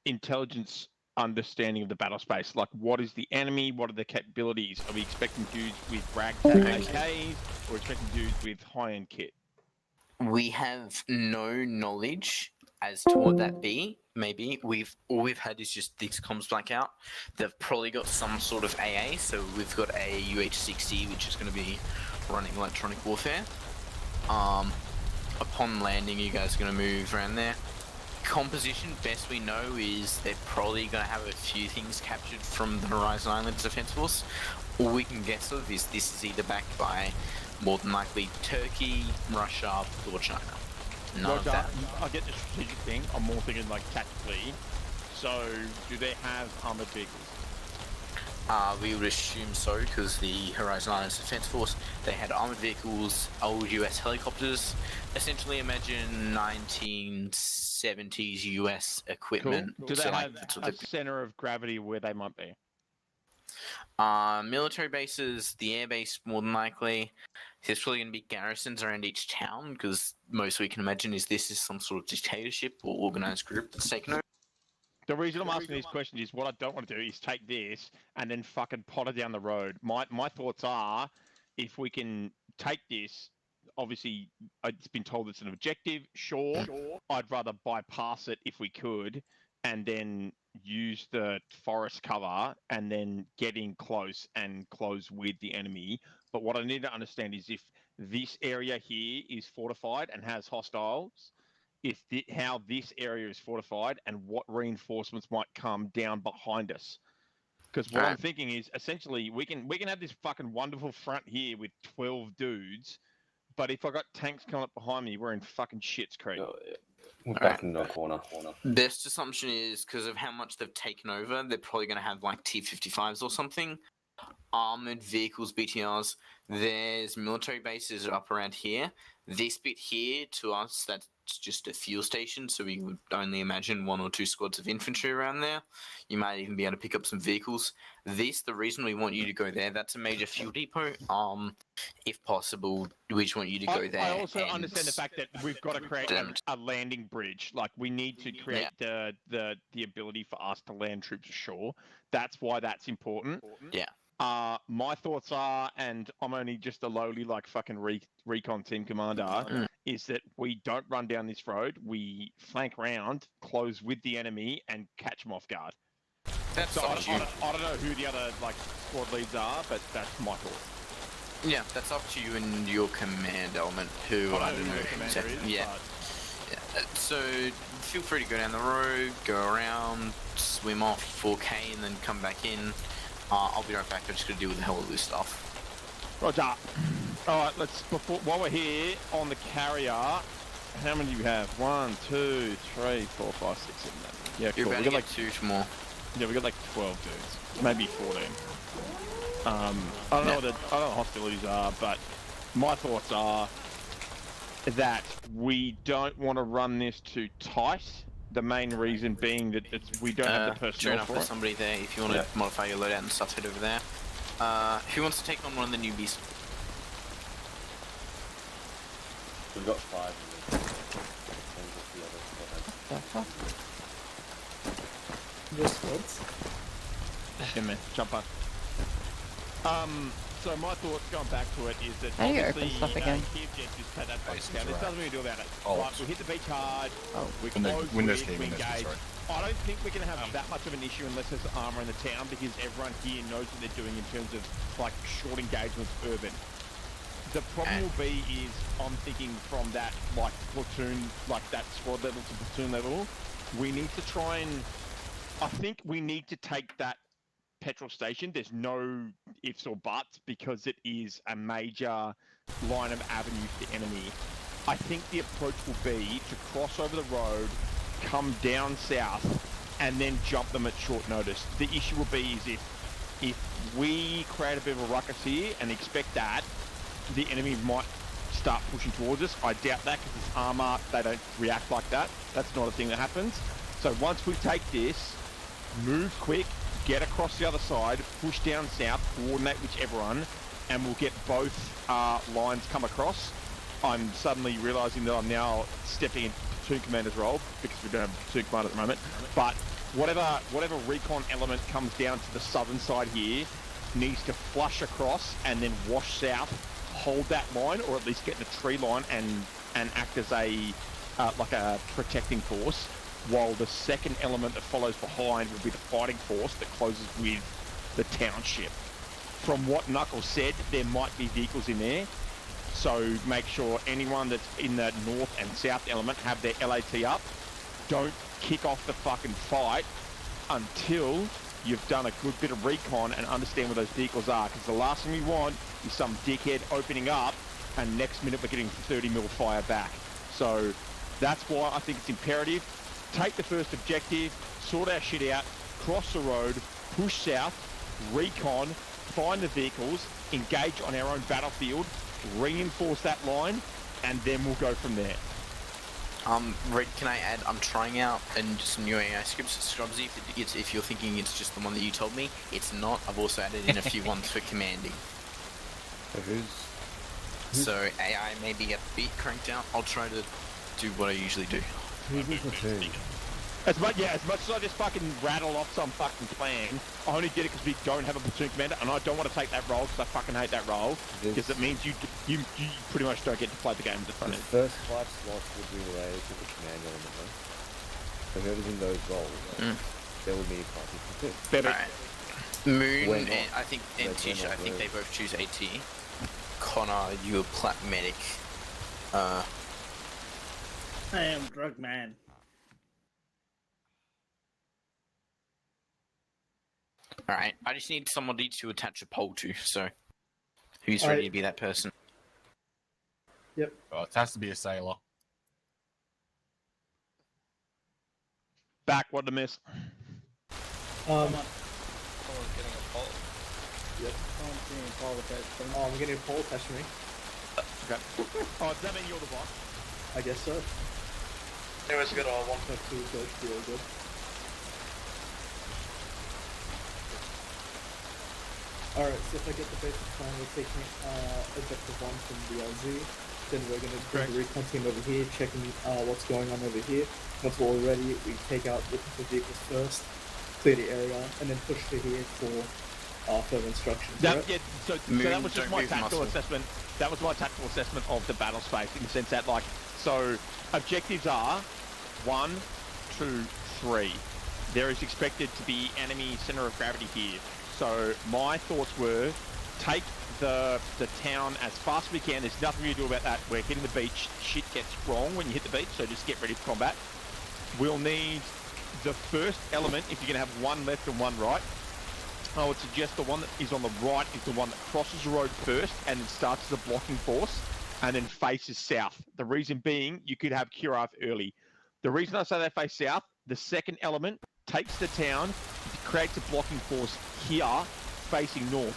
intelligence understanding of the battle space. Like, what is the enemy? What are the capabilities? Are we expecting dudes with ragtag AKs or expecting dudes with high-end kit? We have no knowledge as to what that be. Maybe all we've had is just this comms blackout. They've probably got some sort of AA, so we've got a UH-60, which is going to be running electronic warfare. Upon landing, you guys are going to move around there. Composition, best we know, is they're probably going to have a few things captured from the Horizon Islands Defense Force. All we can guess of is this is either backed by, more than likely, Turkey, Russia, or China. None of that. I get the strategic thing. I'm more thinking like tactically. So, do they have armored vehicles? We would assume so, because the Horizon Islands Defense Force, they had armored vehicles, old US helicopters. Essentially, imagine 1970s US equipment. Cool. Do they have a center of gravity where they might be? Military bases, the air base, more than likely. There's probably going to be garrisons around each town, because most we can imagine is this is some sort of dictatorship or organized group that's taken over. The reason I'm asking these questions is what I don't want to do is take this and then fucking potter down the road. My thoughts are, if we can take this, obviously it's been told it's an objective, sure. I'd rather bypass it if we could and then use the forest cover and then get in close and close with the enemy. But what I need to understand is if this area here is fortified and has hostiles, how this area is fortified and what reinforcements might come down behind us. Because what I'm thinking is essentially we can have this fucking wonderful front here with 12 dudes, but if I got tanks coming up behind me, we're in fucking shit's creek. We're back in the corner. Best assumption is because of how much they've taken over, they're probably going to have like T-55s or something. Armored vehicles, BTRs. There's military bases up around here. This bit here, to us, that's just a fuel station, so we would only imagine 1 or 2 squads of infantry around there. You might even be able to pick up some vehicles. The reason we want you to go there, that's a major fuel depot. If possible, we just want you to go there. I also understand the fact that we've got to create a landing bridge. Like, we need to create the ability for us to land troops ashore. That's why that's important. Yeah. My thoughts are, and I'm only just a lowly like fucking recon team commander, is that we don't run down this road. We flank round, close with the enemy, and catch them off guard. That's so I don't know who the other like squad leads are, but that's my thought. Yeah, that's up to you and your command element. Who I don't know who commander is. Yeah. So feel free to go down the road, go around, swim off 4K, and then come back in. I'll be right back. I'm just gonna deal with the hell of this stuff. Roger. All right, while we're here on the carrier, how many do you have? 1, 2, 3, 4, 5, 6, 7, 8. Yeah, cool. We got like 2 more. Yeah, we got like 12 dudes, maybe 14. I don't know what hostilities are, but my thoughts are that we don't want to run this too tight. The main reason being that we don't have the personnel for it. Somebody there, if you want to modify your loadout and stuff, head over there. Who wants to take on one of the newbies? We've got 5. Just squads? Yeah, man, jump on. So my thoughts going back to it is that How do you obviously open stuff again? Kiev just had that base down. There's nothing we can do about it. Oh. Right, we hit the beach hard. Oh. We Windows close, we Windows, engage. sorry. I don't think we're going to have that much of an issue unless there's armor in the town because everyone here knows what they're doing in terms of like short engagements urban. The problem will be is I'm thinking from that like platoon, like that squad level to platoon level, we need to try and I think we need to take that petrol station. There's no ifs or buts because it is a major line of avenue for the enemy. I think the approach will be to cross over the road, come down south, and then jump them at short notice. The issue will be is if we create a bit of a ruckus here and expect that, the enemy might start pushing towards us. I doubt that because it's Arma, they don't react like that. That's not a thing that happens. So once we take this, move quick, get across the other side, push down south, coordinate whichever one, and we'll get both lines come across. I'm suddenly realising that I'm now stepping into platoon commander's role because we don't have a platoon commander at the moment. But whatever recon element comes down to the southern side here needs to flush across and then wash south, hold that line, or at least get in a tree line and act as a like a protecting force, while the second element that follows behind will be the fighting force that closes with the township. From what Knuckles said, there might be vehicles in there, so make sure anyone that's in the north and south element have their LAT up. Don't kick off the fucking fight until you've done a good bit of recon and understand where those vehicles are, because the last thing we want is some dickhead opening up and next minute we're getting 30 mil fire back. So that's why I think it's imperative. Take the first objective, sort our shit out, cross the road, push south, recon, find the vehicles, engage on our own battlefield, reinforce that line, and then we'll go from there. Red, can I add? I'm trying out some new AI scripts. Scrubsy, if you're thinking it's just the one that you told me, it's not. I've also added in a few ones for commanding. So AI maybe get the beat cranked out. I'll try to do what I usually do. Who's in platoon? As much as I just fucking rattle off some fucking plan, I only did it because we don't have a platoon commander, and I don't want to take that role because I fucking hate that role, because it means you pretty much don't get to play the game at the front The end. first 5 slots will be related to the command element, though. So whoever's in those roles, they will need party platoon. Better. Alright. Moon, When not. and I think, and When Tisha, not, I think when. they both choose AT. Connor, you a plat medic. I am drug man. Alright, I just need somebody to attach a pole to, so who's Alright. ready to be that person? Oh, it has to be a sailor. Back, what a miss. Someone's getting a pole. Yep. Someone's getting a pole attached to me. Oh, I'm getting a pole attached to me. Okay. Oh, does that mean you're the boss? I guess so. Anyways, got a 1.2. 1.2, so it should be all good. Alright, so if I get the basic plan, we're taking objective 1 from the LZ. Then we're going to bring the recon team over here, checking what's going on over here. Once we're all ready, we take out the vehicles first, clear the area, and then push to here for further instructions. That, right? yeah, so that was just don't my move tactical muscle. assessment. That was my tactical assessment of the battle space, in the sense that, like, so objectives are 1, 2, 3. There is expected to be enemy center of gravity here. So my thoughts were, take the town as fast as we can. There's nothing we can do about that. We're hitting the beach. Shit gets wrong when you hit the beach, so just get ready for combat. We'll need the first element, if you're going to have one left and one right. I would suggest the one that is on the right is the one that crosses the road first and then starts as a blocking force and then faces south. The reason being, you could have Kurav early. The reason I say they face south, the second element takes the town, creates a blocking force here facing north.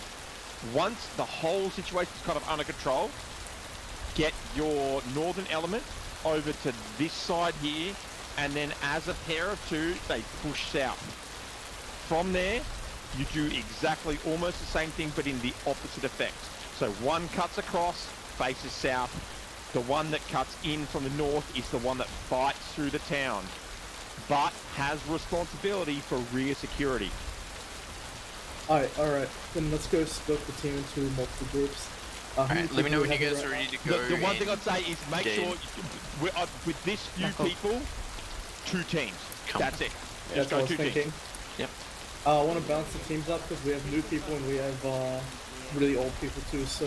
Once the whole situation is kind of under control, get your northern element over to this side here, and then as a pair of two, they push south. From there, you do exactly almost the same thing, but in the opposite effect. So one cuts across, faces south. The one that cuts in from the north is the one that bites through the town, but has responsibility for rear security. Alright. Then let's go split the team into multiple groups. Alright, let me know when you guys are ready to go. The one thing I'd say is make Game. sure, with this few people, 2 teams. Come That's it. That's Just what I go was 2 thinking. teams. Yep. I want to balance the teams up because we have new people and we have really old people too, so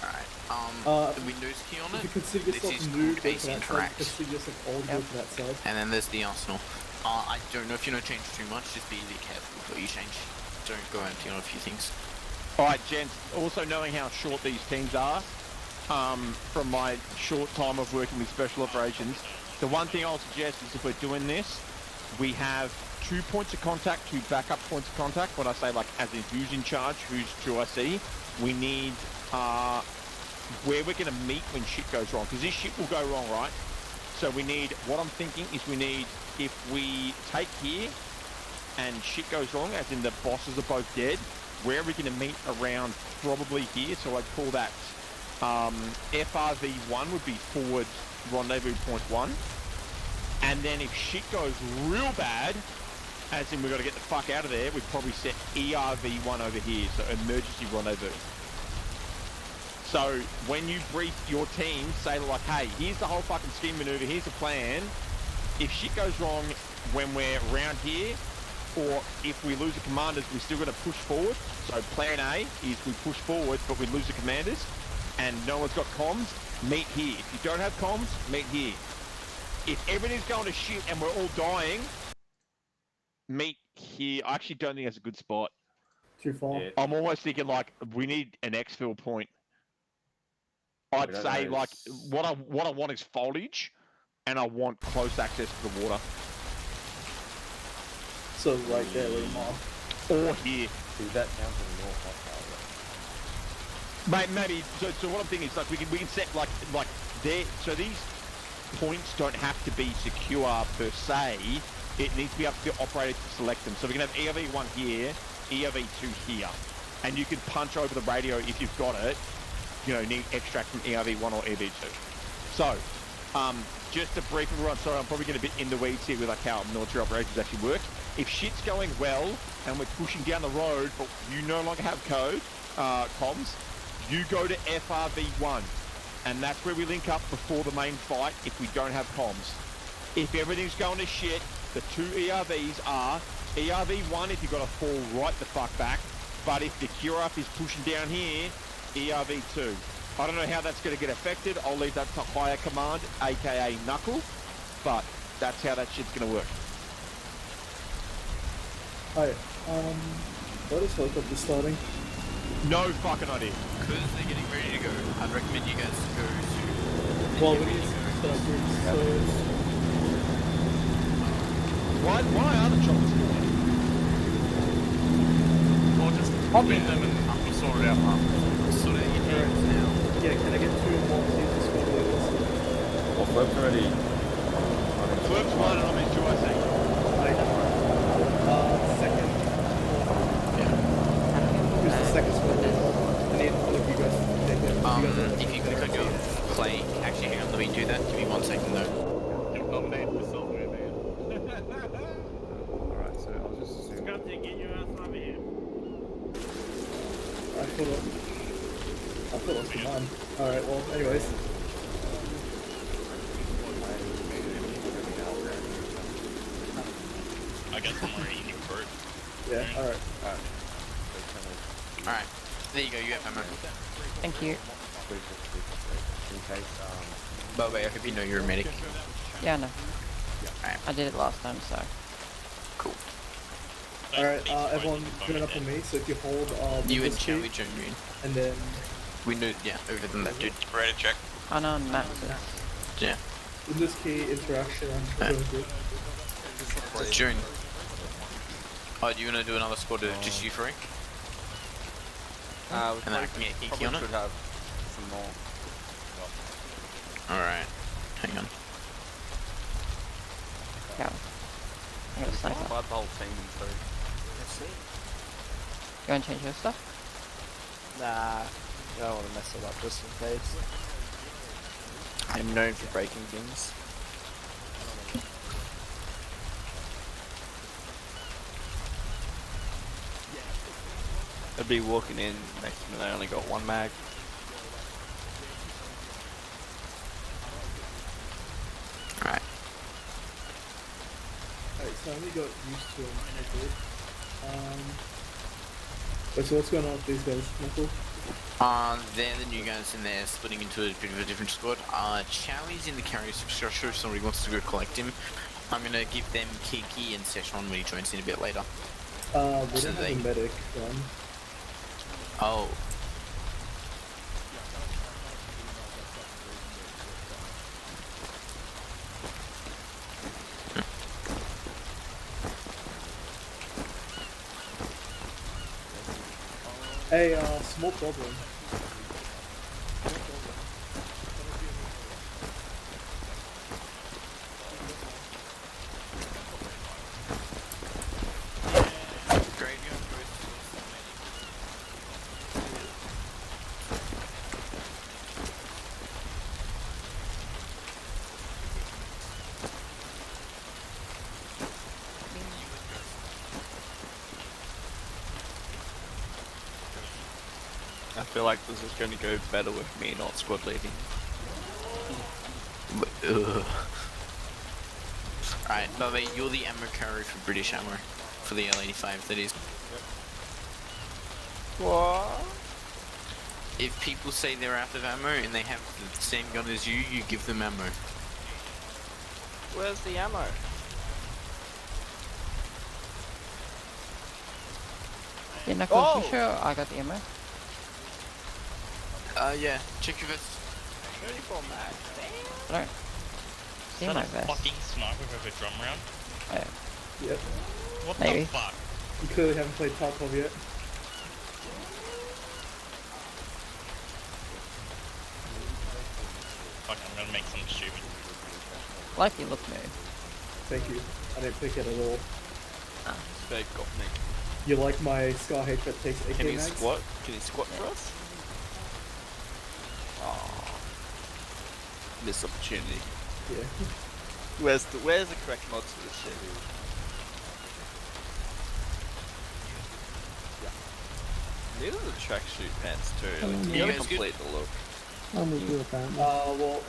Alright, the Windows key on if you it. consider This yourself is new, called go to Ace that side. Interact. Consider yourself old, go to that side. And then there's the Arsenal. I don't know if you know change too much, just be really careful before you change. Don't go empty on a few things. Alright, gents, also knowing how short these teams are, from my short time of working with special operations, the one thing I'll suggest is if we're doing this, we have 2 points of contact, 2 backup points of contact. When I say, like, as in who's in charge, who's QIC, we need where we're going to meet when shit goes wrong, because this shit will go wrong, right? So we need, what I'm thinking is we need, if we take here and shit goes wrong, as in the bosses are both dead, where are we going to meet around? Probably here, so I'd call that FRV1 would be forward rendezvous point 1. And then if shit goes real bad, as in we've got to get the fuck out of there, we'd probably set ERV1 over here, so emergency rendezvous. So when you brief your team, say like, hey, here's the whole fucking scheme maneuver, here's the plan. If shit goes wrong when we're around here, or if we lose the commanders, we're still going to push forward. So plan A is we push forward, but we lose the commanders, and no one's got comms, meet here. If you don't have comms, meet here. If everything's going to shit and we're all dying, meet here. I actually don't think that's a good spot. Too far. Yeah. I'm almost thinking like we need an exfil point. I'd We don't say know. like what I want is foliage, and I want close access to the water. So right there where you mark. Or here. Is that down to the north? Maybe. So what I'm thinking is like we can set like there. So these points don't have to be secure per se. It needs to be up to the operator to select them. So we can have ERV1 here, ERV2 here, and you can punch over the radio if you've got it. You know, need extract from ERV1 or ERV2. So, just to brief everyone, sorry, I'm probably going to be in the weeds here with like how military operations actually work. If shit's going well and we're pushing down the road, but you no longer have comms, you go to FRV1, and that's where we link up before the main fight if we don't have comms. If everything's going to shit, the two ERVs are ERV1 if you've got to fall right the fuck back, but if the cure-up is pushing down here, ERV2. I don't know how that's going to get affected. I'll leave that to higher command, aka Knuckle, but that's how that shit's going to work. Hi. What is helicopter starting? No fucking idea. Because they're getting ready to go, I'd recommend you guys go to... Well, we need to set up groups, so... Why are the choppers going? Or just hop in them and we'll sort it out after. Sort of your teams now. Yeah, can I get 2 more teams to squad leaders? Well, Flip's already. Flip's one and I'm in 2, I think. Second. Yeah. Who's the second squad leader? I need all of you guys to take it. If you click on your play, actually hang on, let me do that. Give me 1 second though. You'll nominate yourself, man. Alright, so I was just assuming. Come to get your ass over here. I thought it was command. Alright, well, anyways. I guess I'm more eating bird. Yeah, alright. Alright, there you go, you have ammo. Thank you. In case, By the way, I hope you know you're a medic. Yeah, no. Alright, I did it last time, so. cool. Alright, everyone join up on me, so if you hold You and Windows Charlie key, join me. and then We knew, yeah, over than that dude. Ready to check? Unknown Maxes. Yeah. Windows key, interaction, and join group. June. Oh, do you want to do another squad of just you three? And then I can get Kiki on it? have some more. Alright. Hang on. Go. I got a sniper. I'll have the whole team in three. You want to change your stuff? Nah, I don't want to mess it up just in case. I'm known for breaking things. I'd be walking in next minute, I only got 1 mag. Alright. Alright, so I only got used to him, I did. Wait, so what's going on with these guys, Michael? They're the new guys and they're splitting into a bit of a different squad. Charlie's in the carrier structure if somebody wants to go collect him. I'm gonna give them Kiki and Szechuan when he joins in a bit later. We So don't have they- a medic one. Oh. Hey, small problem. feel like this is going to go better with me not squad leading. Alright, Bubba, you're the ammo carrier for British ammo. For the L85, that is. What? If people say they're out of ammo and they have the same gun as you, you give them ammo. Where's the ammo? Yeah, Knuckles, Oh! you sure I got the ammo? Yeah, check your vest. 34 mag. I don't see Is my that a vest. fucking sniper with a drum round? Oh, Yep. What Maybe. the fuck? You clearly haven't played Tarkov yet. Fuck, I'm gonna make something stupid. like you look new. Thank you. I didn't pick it at all. They got me. You like my Scar H that takes AK Can he mags? squat? Can he squat for us? Oh, missed opportunity. Yeah. Where's the correct mods for this shit? Yeah. These are the tracksuit pants too. Like, you You gotta guys good? complete the look. Well, what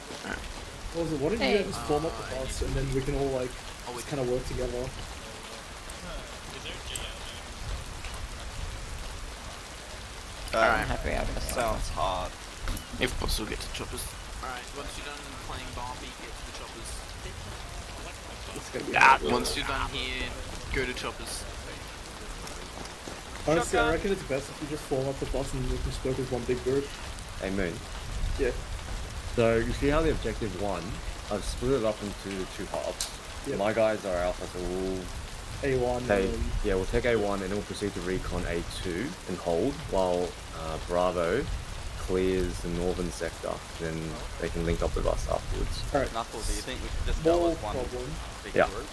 was it? Why don't you Hey. guys just form up with us and then we can all like just kind of work together? Is there a GL? I'm happy I got a Sounds hard. If possible, get to choppers. Alright, once you're done playing Barbie, get to the choppers. It's gonna be hard. Once you're done here, go to choppers. Honestly, I reckon it's best if you just form up with us and we can just work as one big group. Hey, Moon. Yeah. So you see how the objective one, I've split it up into the two halves. Yep. My guys are alpha, so we'll A1. take we'll take A1 and then we'll proceed to recon A2 and hold while Bravo clears the northern sector. Then they can link up with us afterwards. Alright. Knuckles, do you think we should just go Small with one problem. big Yeah. group?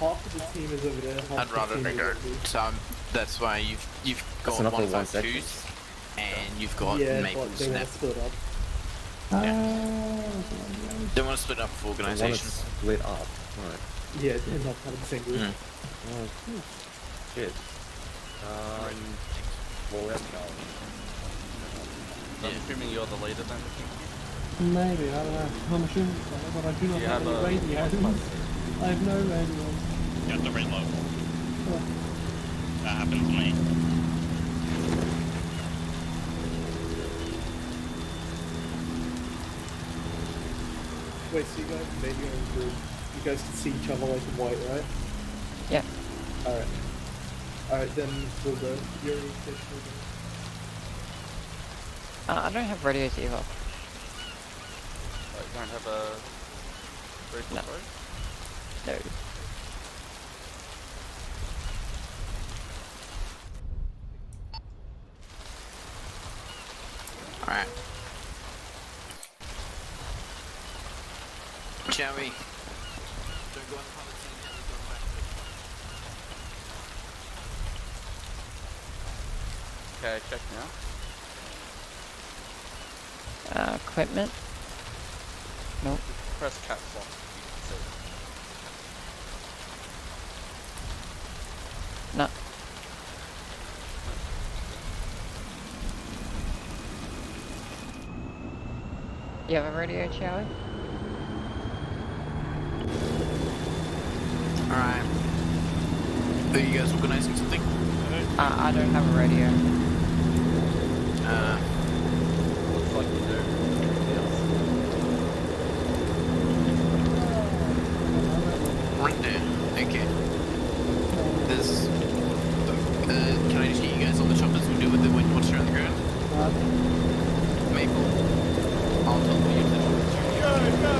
Half of the team is over there. Half I'd of the rather team is go. over here. So that's why you've That's got enough for one 152s and you've got Yeah, Maple but they want Snap. to split up. They want to split up for They want to organisation. split up. Right. Yeah, they're not part of the same group. Mm. Oh, shit. Well, let's go. I'm assuming you're the leader then. Maybe, I don't know. I'm assuming so, but I do not You have have any a radios. I have no radios. Got the red logo. Oh. That happened to me. Wait, so you guys made your own group. You guys can see each other like in white, right? Yeah. Alright. Alright, then we'll go. You're in fish, I don't have radios either. You don't have a rifle No. throw? No. Alright. Shall we? Don't go on the pilot team, how we go back. Okay, check now. Equipment? Nope. Press caps lock. You can No. You have a radio, Chowie? Alright. Are you guys organising something? I don't have a radio. Looks like you do. Right there. Okay. There's. Can I just get you guys on the choppers? We'll deal with the wind watcher on the ground. Maple. I'll tell you to.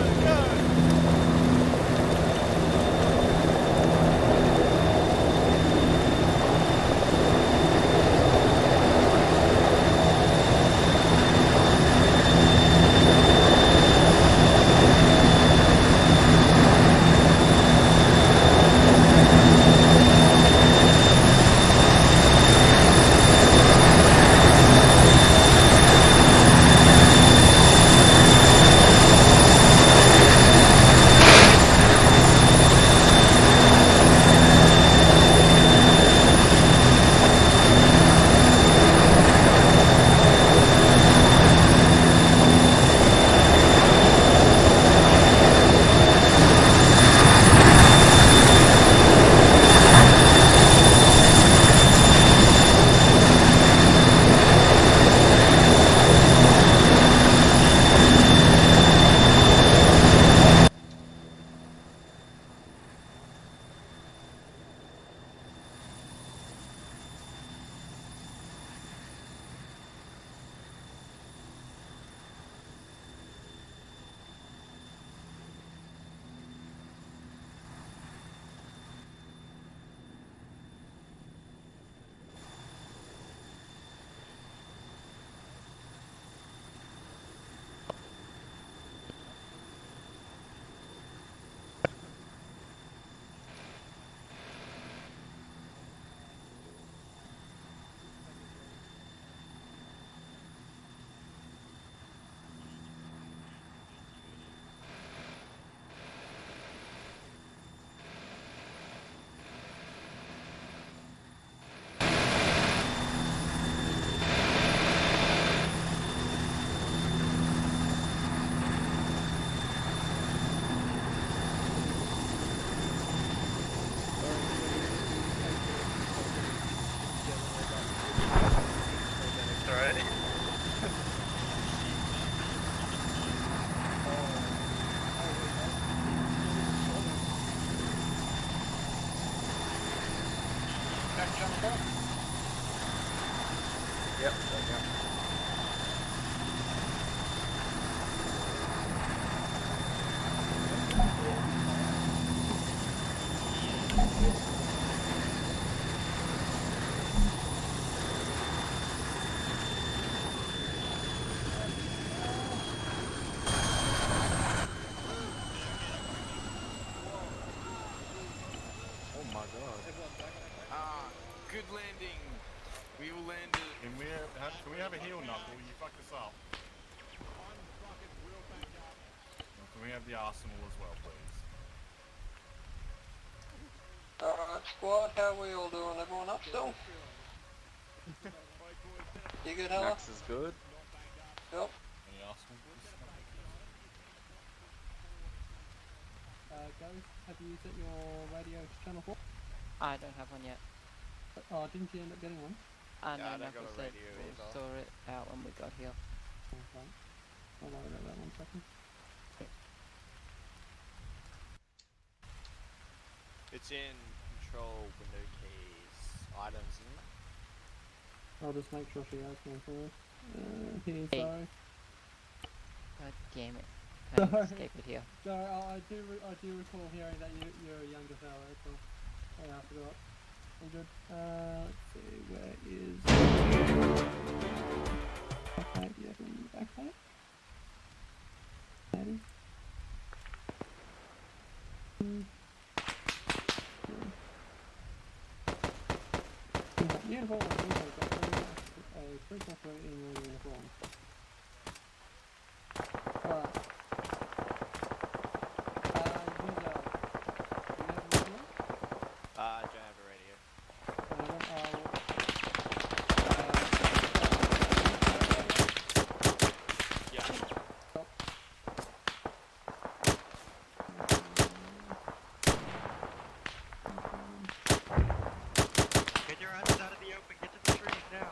channel 4? Yep, there you go. Oh my god. Good landing. We all landed. Can we have a heel knuckle? You fucked us up. I'm fucking real back up. Well, can we have the arsenal as well, please? Alright, squad, how are we all doing? Everyone up still? You good, Hella? Max is good. Yep. Any arsenal, please? Guys, have you set your radio to channel 4? I don't have one yet. Oh, didn't you end up getting one? No, Yeah, I don't Knuckles got a said radio we'll either. sort it out when we got here. Okay. I'll worry about that 1 second. It's in control window keys items, isn't it? I'll just make sure she has one for us. Here, Hey. sorry. God damn it. Can't Sorry. escape it here. Sorry, I do recall hearing that you're a younger fella, so I forgot. All good. Let's see, where is... Backpack, do you have any backpack? Maddie? Uniform, a free software in your uniform. Alright. User, do you have a radio? I don't have a radio. Yeah. Get your asses out of the open, get to the trees now.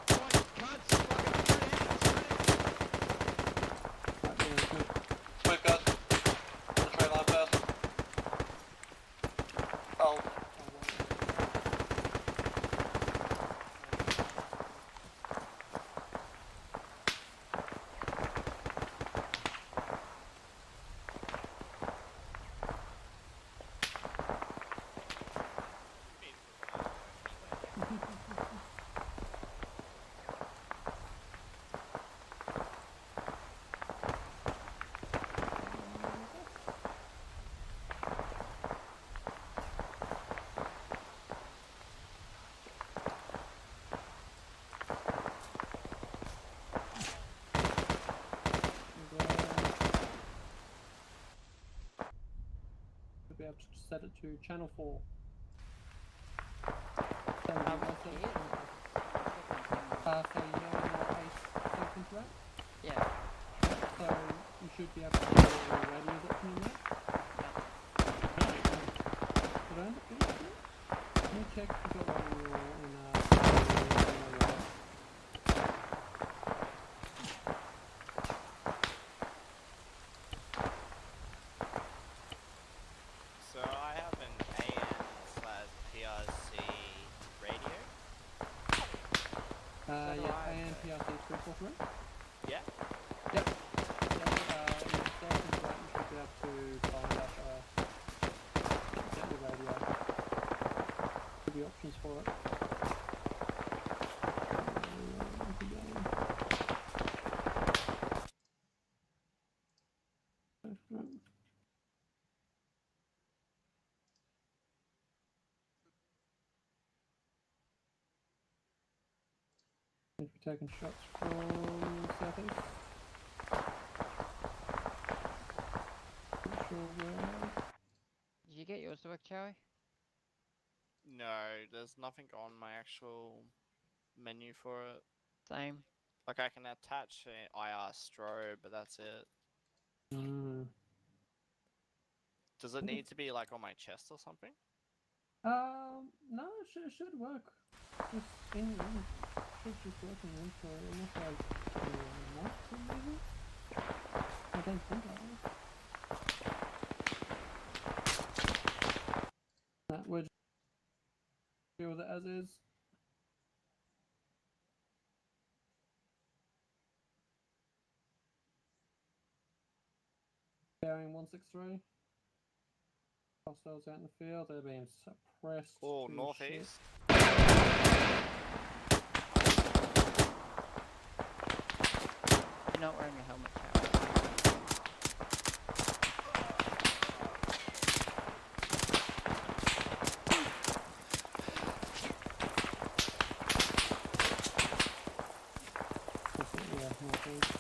Quick, guys. The train line fast. Oh. Be able to set it to channel 4. So Um, you yeah. so you know your ace sequence, right? Yeah. So you should be able to hear your radios up from there. Did I end up getting it? Let me check if you got one in your So I have an AM/PRC radio. yeah, and PRC 343. Yeah. Yep. In the settings, right, you should be able to find out, set your radio. Give you options for it. If you're taking shots from southeast. Not sure where. Did you get yours to work, Chowie? No, there's nothing on my actual menu for it. Same. Like I can attach an IR strobe, but that's it. Does it need to be like on my chest or something? No, it should work. Just in should just work in inventory, unless I not for some reason. I don't think I will. We'll just deal with it as is. Bearing 163. Hostiles out in the field, they're being suppressed. Oh, to northeast. You're not wearing a helmet, Chow. Yeah, northeast.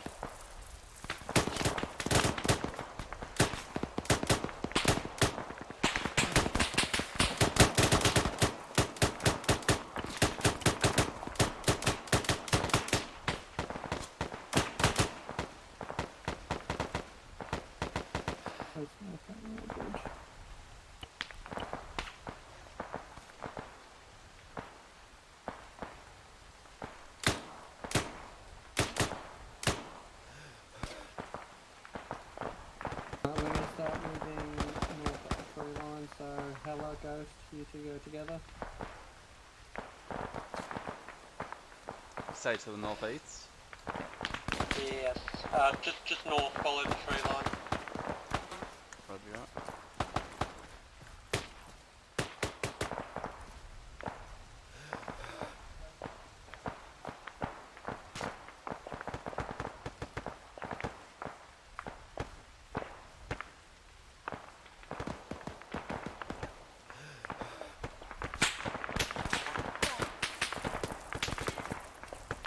That's not that real good. We're going to start moving north up the tree line, so Hella, Ghost, you two go together. Say to the northeast. Yes. Just north, follow the tree line. Roger that.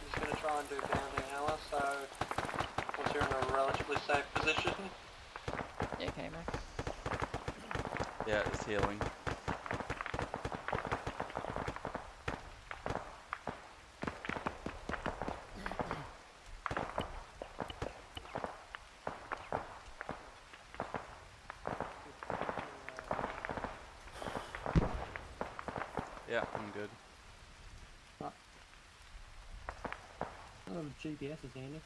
Just gonna try and do bounding hour, so once you're in a relatively safe position. Yeah, okay, Max. Yeah, it's healing. Yeah, I'm good. Oh, the GPS is handy.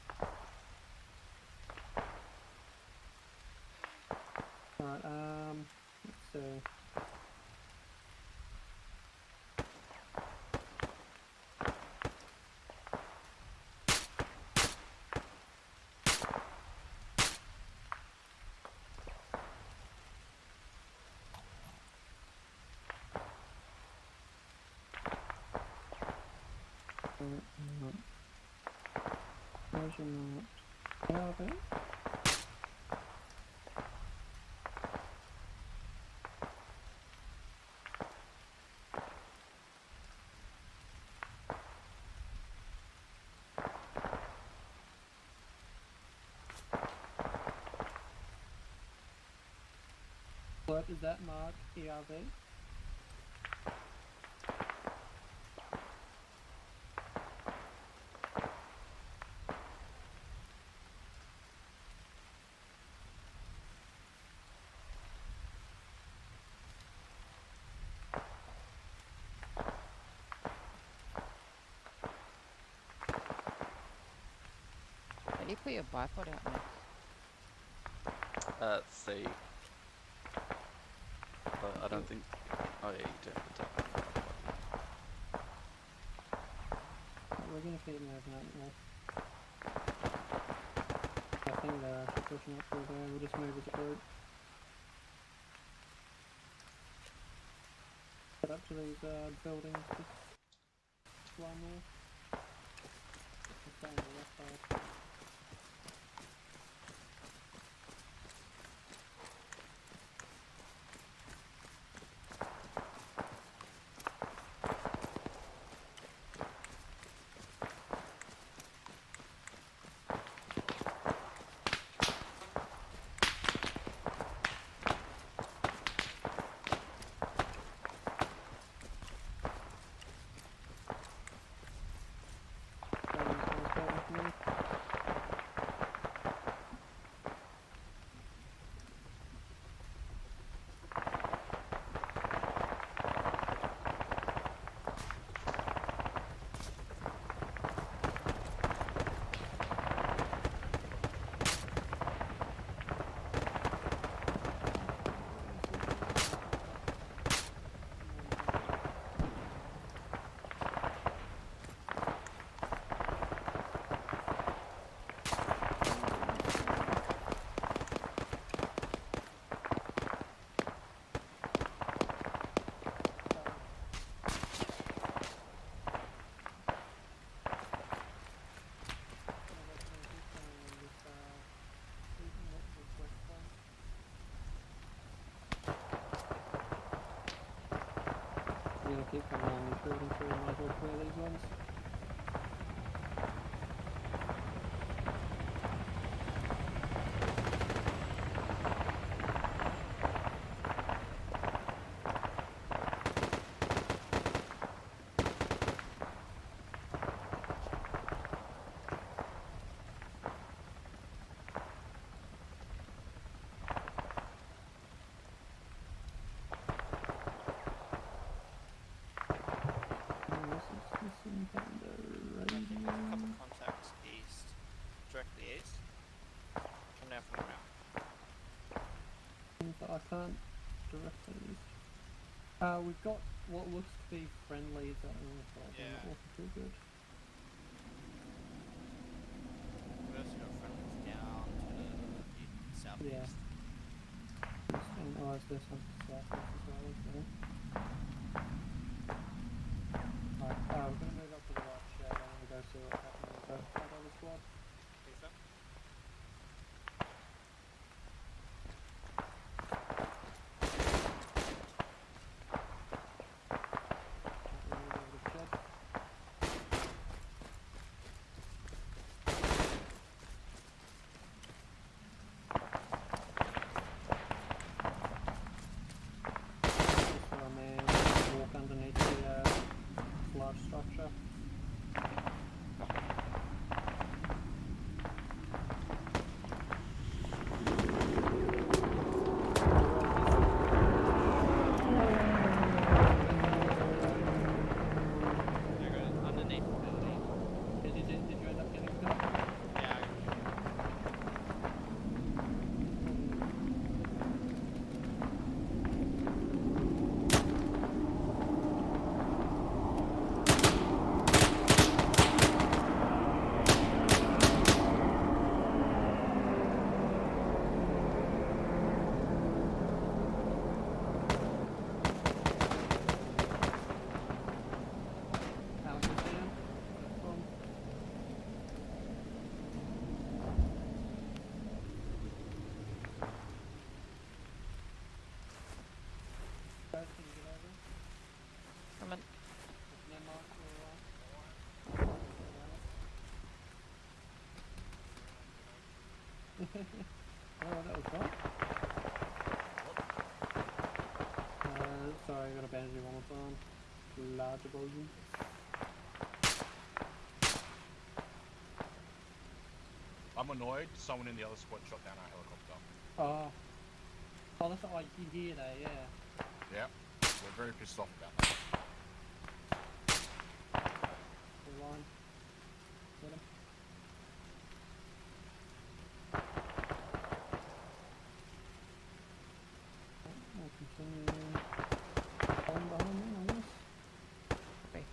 Alright, let's see. Where's your map? Yeah, okay. What is that mark? ERV? How do you put your bipod out, Max? C. But I don't think. Oh yeah, you do have to tap. We're gonna keep moving up north. I think they're actually pushing up through there, we'll just move as a group. Get up to these buildings, just one more. Just stay on the left side. Stay in this building for me. gonna keep coming along and shooting through, might as well clear these ones. I think we've got a couple contacts east, directly east. Come down from the map. But I can't directly use. We've got what looks to be friendlies that are not looking too good. We've also got friendlies down to the southeast. Oh, is there some southeast as well? Okay. Alright, we're gonna move up to the right shed and then go see what's happening with that other squad. Think so? Move over to the shed. Just for a man walk underneath the large structure. They're going underneath the building. Did you end up getting shot? Yeah. How is it down? That's from. Guys, can you get over? Coming. No mark oh, that was fun. Sorry, I got a bandage one more time. Larger volume. I'm annoyed. Someone in the other squad shot down our helicopter. Oh. Oh, that's what you hear there, yeah. Yeah, we're very pissed off about that. The line. Get him. We'll continue on behind me, I guess. Okay.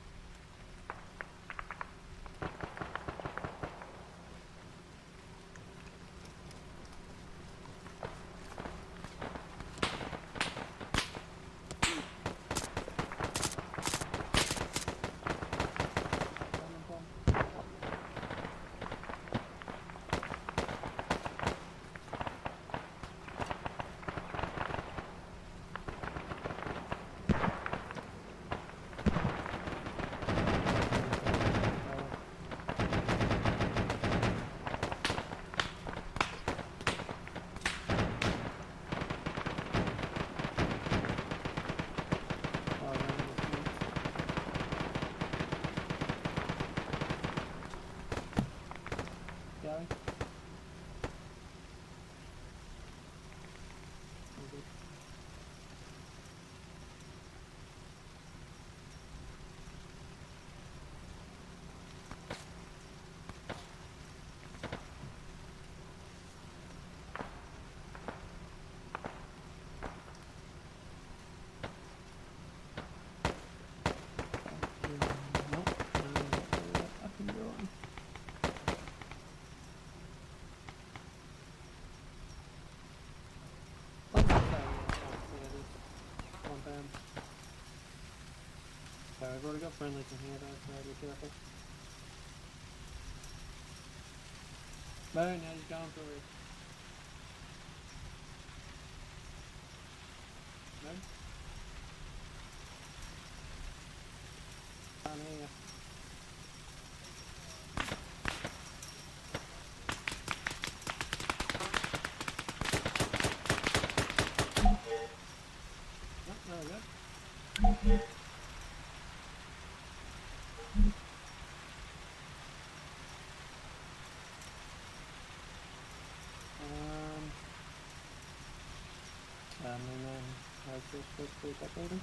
I've already got friendlies in here though, so be careful. No, now he's going for it. No? Can't hear you. Oh, there we go. And then how's this supposed to be that building?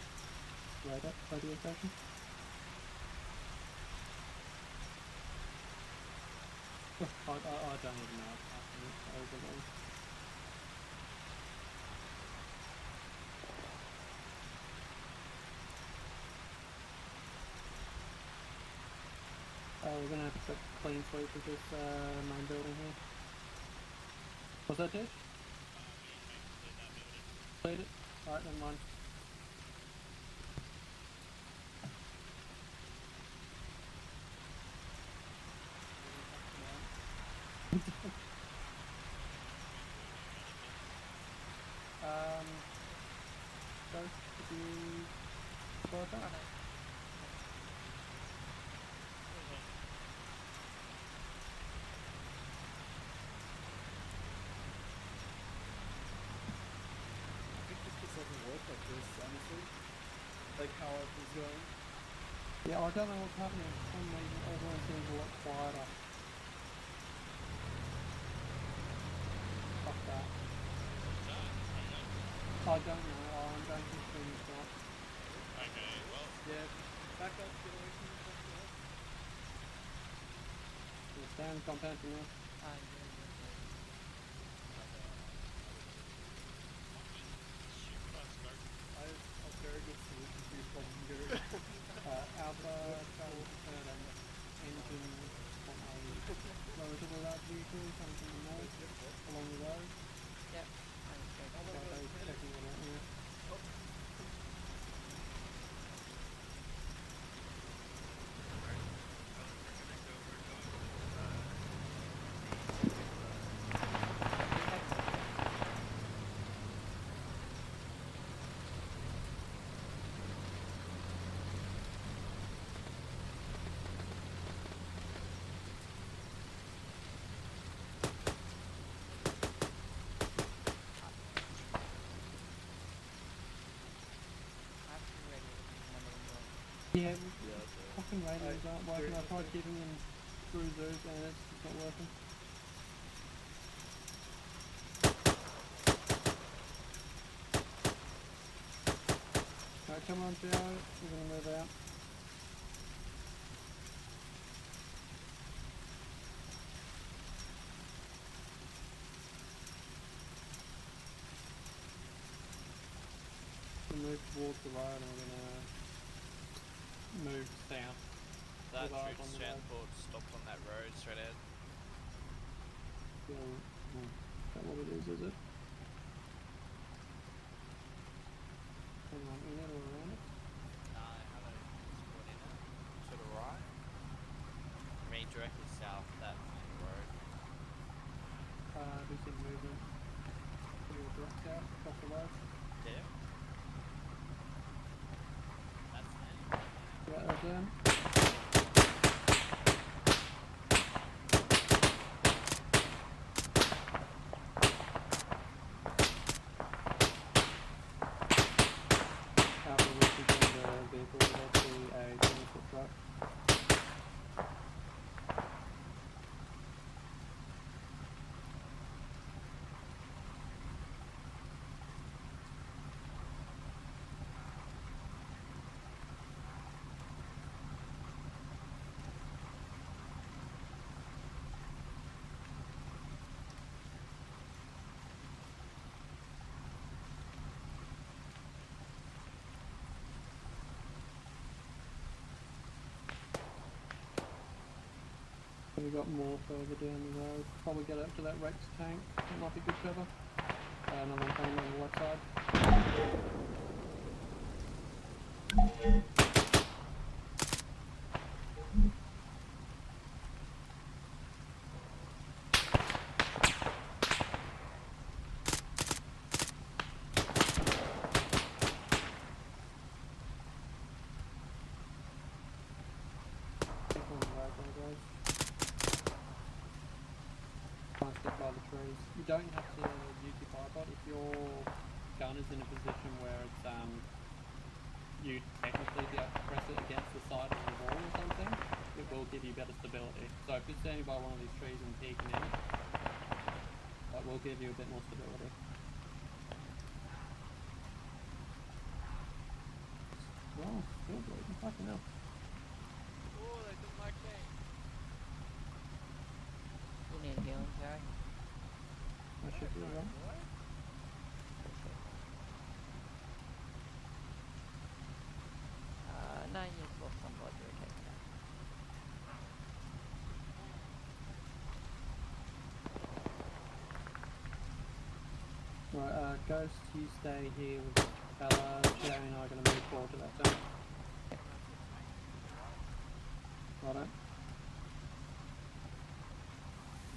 Right up, radio station. I don't even know what's happening. Overload. We're gonna have to put clean sweep of this main building here. What's that, Dish? Cleared it? Alright, never mind. So, could you start that? I think this just doesn't work like this, honestly. Like how it was going. Yeah, I don't know what's happening. For some reason, everyone seems a lot quieter. Fuck that. I don't know. I'm going to stream this up. Okay, well, Yeah, back up, get away from the fucking house. Understand? Content from there. I have a very good solution to your problem, Gary. Alpha, travel preferred and engine on a relatively large vehicle coming from the north along the road. Yep. Checking it out now. Yeah, fucking radios aren't working. I tried getting them through those and it's just not working. Alright, come on, Joe. We're gonna move out. We move towards the road and we're gonna move south. That With eyes troops on the road. transport stopped on that road straight ahead. So, is that what it is it? Hang on, in it or around it? Nah, they have a transport in it. To the right. I mean, directly south, that main road. We see movement. To your direct south, across the road. Yeah. That's it. Yeah, that's them. Alpha will be the vehicle with actually a 20-foot truck. We got more further down the road. Probably get up to that Rex tank. That might be good cover. Another one coming on the left side. stick by the trees. You don't have to use your bipod if your gun is in a position where it's you technically be able to press it against the side of the wall or something. It will give you better stability. So if you're standing by one of these trees and peeking in, that will give you a bit more stability. Well, still bleeding. Fucking hell. Oh, they didn't like me. You need healing, Terry? I should be alright. No, you've lost some blood, you're okay for now. Right, Ghost, you stay here with Bella. Jerry and I are going to move forward to that zone. Righto.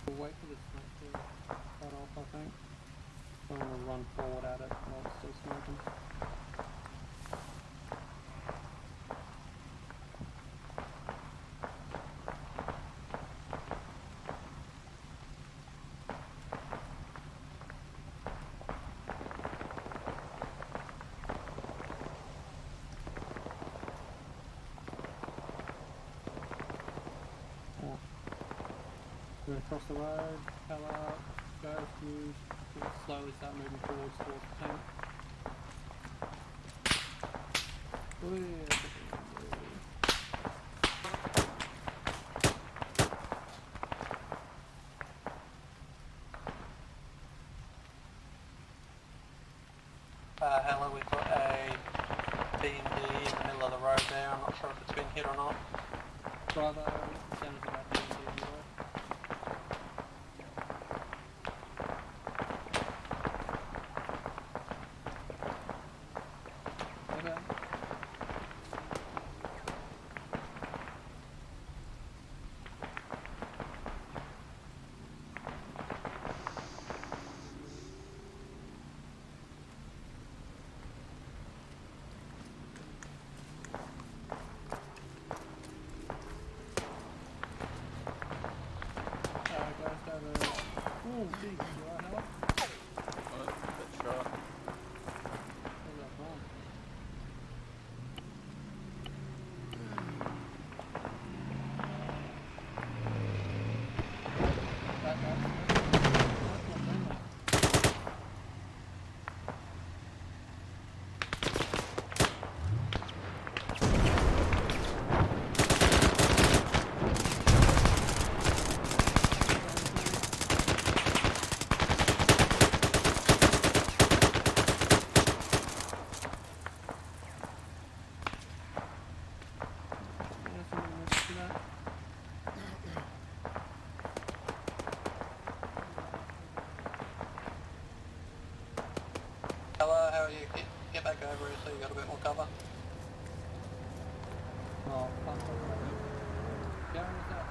We'll wait for the smoke to cut off, I think. I'm going to run forward at it while it's still smoking. We're going to cross the road, hell up, go, fuse, we'll slowly start moving towards the tank. Helen, we've got a B&D in the middle of the road there. I'm not sure if it's been hit or not. Bravo, sounds about B&D in the road. Okay. Ghost over. Oh, geez, you alright, Helen? Oh, bit shot. Where's that from? Hello, how are you? Get back over here so you got a bit more cover. Oh, fuck. Gary, what's that?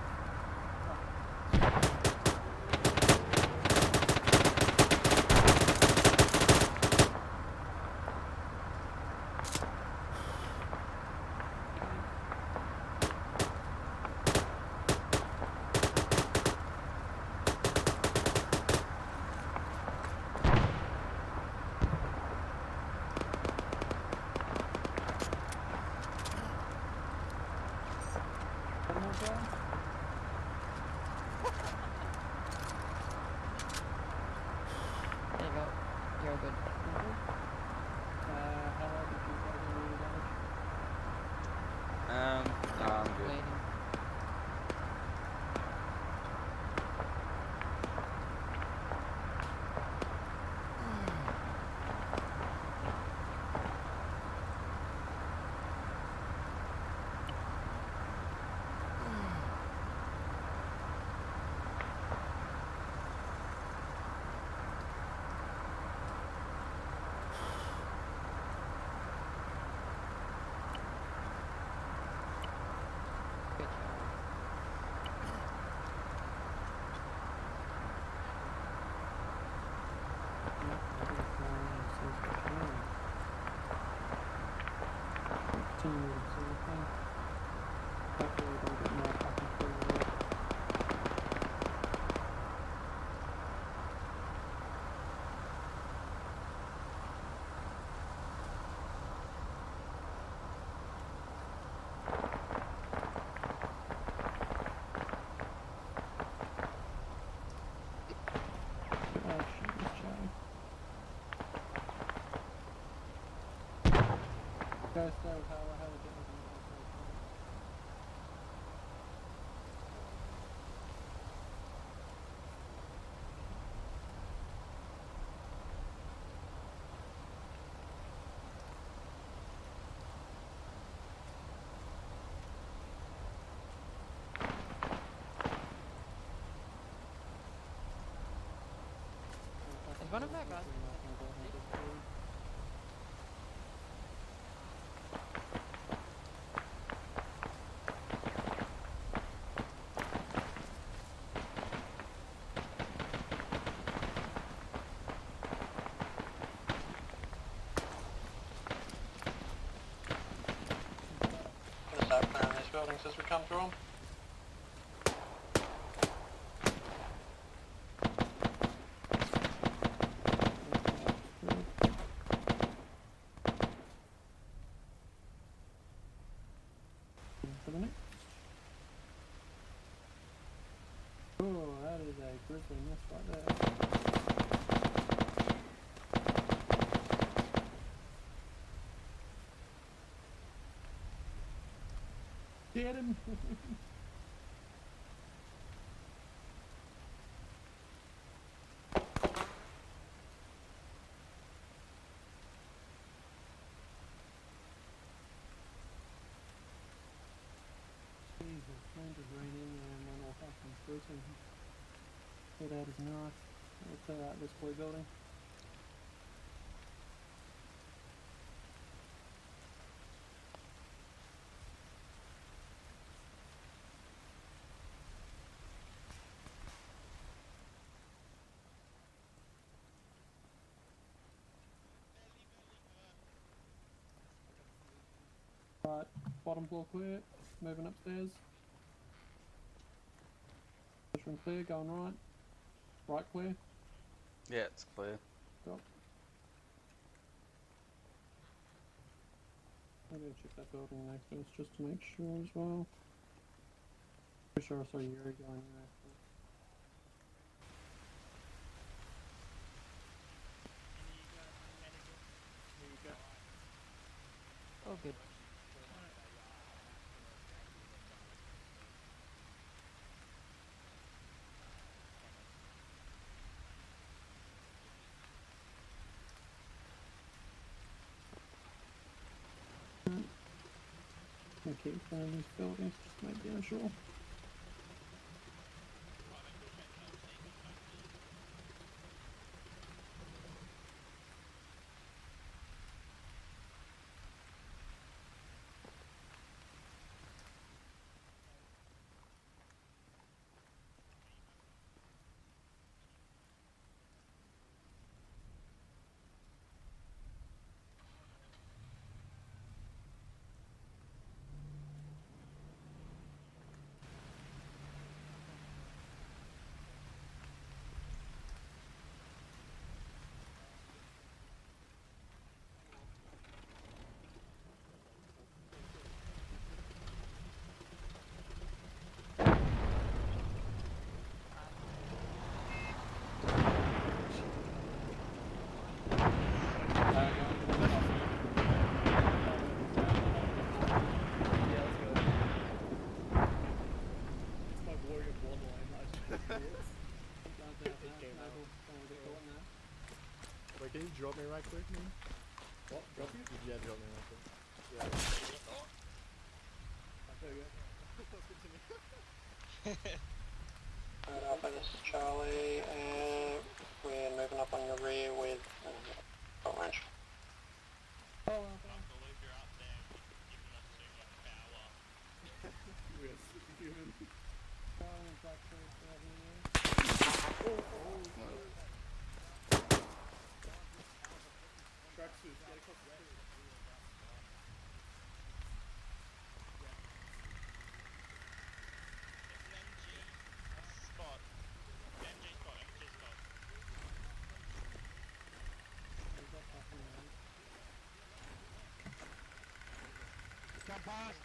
One more time? There you go. You're good. How did you guys do damage? No, I'm good. Bleeding. Good job. Continue to see the thing. Hopefully we don't get more fucking food. Stay with how we get moving. Is one of our guys? Gonna start clearing these buildings as we come through them. For the next. Oh, that is a grizzly miss right there. Get him! Jesus, rain just rain in there and then all fucking gruesome. Pulled out his knife. I'll clear out this boy building. Right, bottom floor clear, moving upstairs. This room clear, going right. Right clear. Yeah, it's clear. Go. I'm gonna check that building next to us just to make sure as well. Pretty sure I saw Yuri going there. Oh, good. I'm gonna keep clearing these buildings just to make damn sure. Wait, can you drop me right quick, man? What? Drop you? Yeah, drop me right quick. Yeah. Alright, Alpha, this is Charlie, and we're moving up on your rear with orange. Oh, okay. Come past!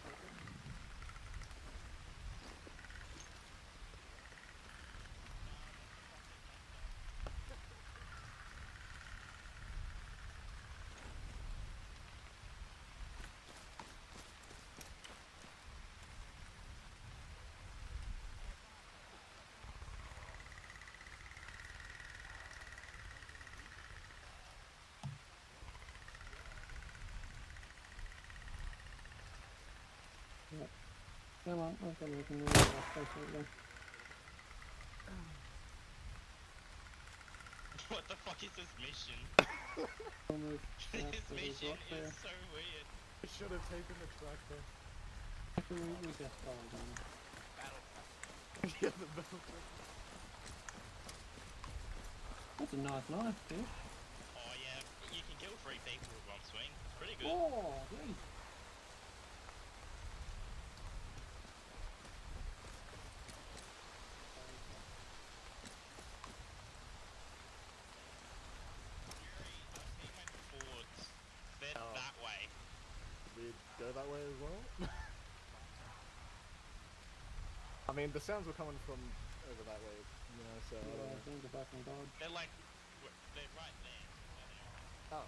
Yep. Come on, I've got everything really fast, basically. What the fuck is this mission? Almost This south of his mission rock there. is so weird. I should have taken the tractor. Actually, we just followed him. Battle. Yeah, the battle tractor. That's a nice knife, fish. Oh yeah, you can kill 3 people with one swing. Pretty good. Oh, geez. Forwards. They're Oh. that way. We go that way as well? I mean, the sounds were coming from over that way, you know, so I Yeah, don't I know. think if I can dodge. They're like, they're right there. Oh.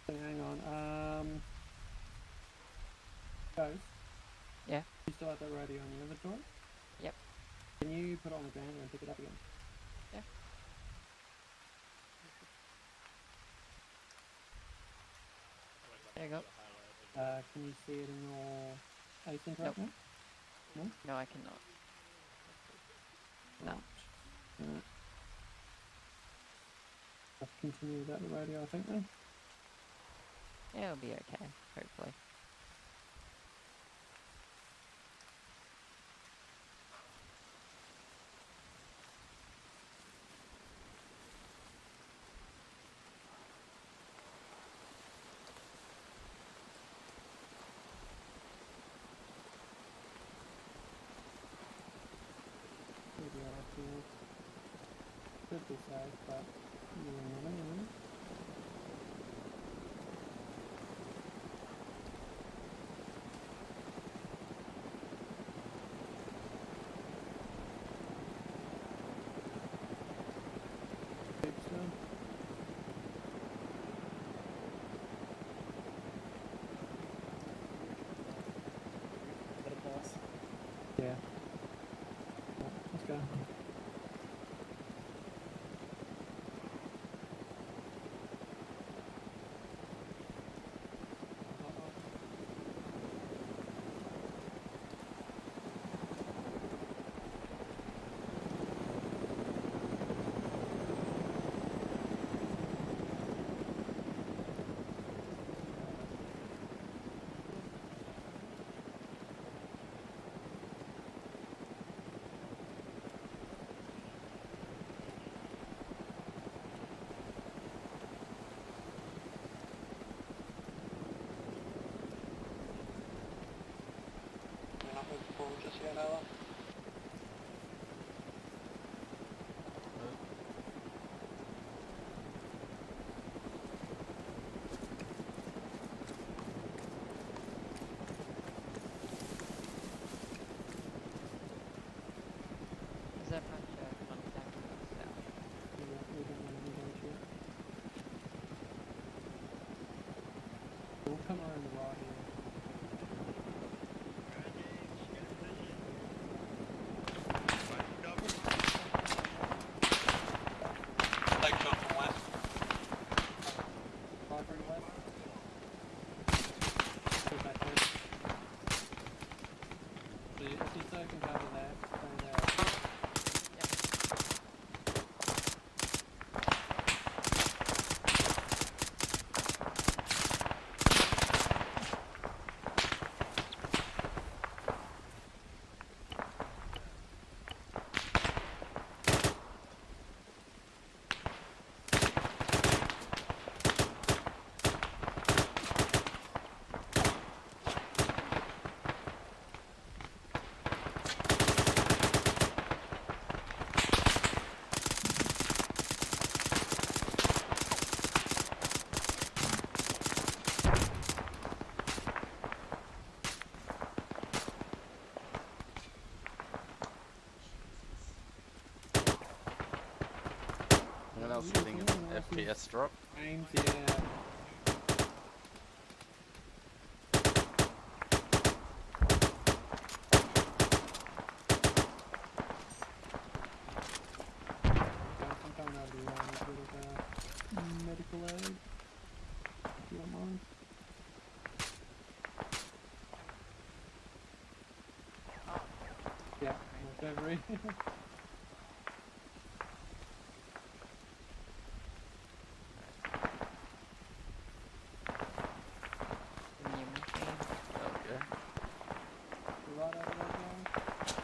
Hang on, Ghost? Yeah? You still have that radio on your inventory? Yep. Can you put it on the ground and pick it up again? Yeah. There you go. Can you see it in your async right Nope. now? No? No, I cannot. No. Alright. I'll continue without the radio, I think, then. Yeah, it'll be okay, hopefully. Maybe I'll have to... Could be safe, but... You never know. Big stone. Is that a pass? Yeah. Let's go. You're not moving forward just yet, Ella? Is that much contact with us now? We don't want to negotiate. We'll come around the right here. Take shot from west. Five from west. Go back there. So if you can cover there, stay there. Anyone else getting an FPS drop? Frames, yeah. I'm coming over to you, a bit of don't mind. Yeah, most every. New machine. Okay. Right over there, guys.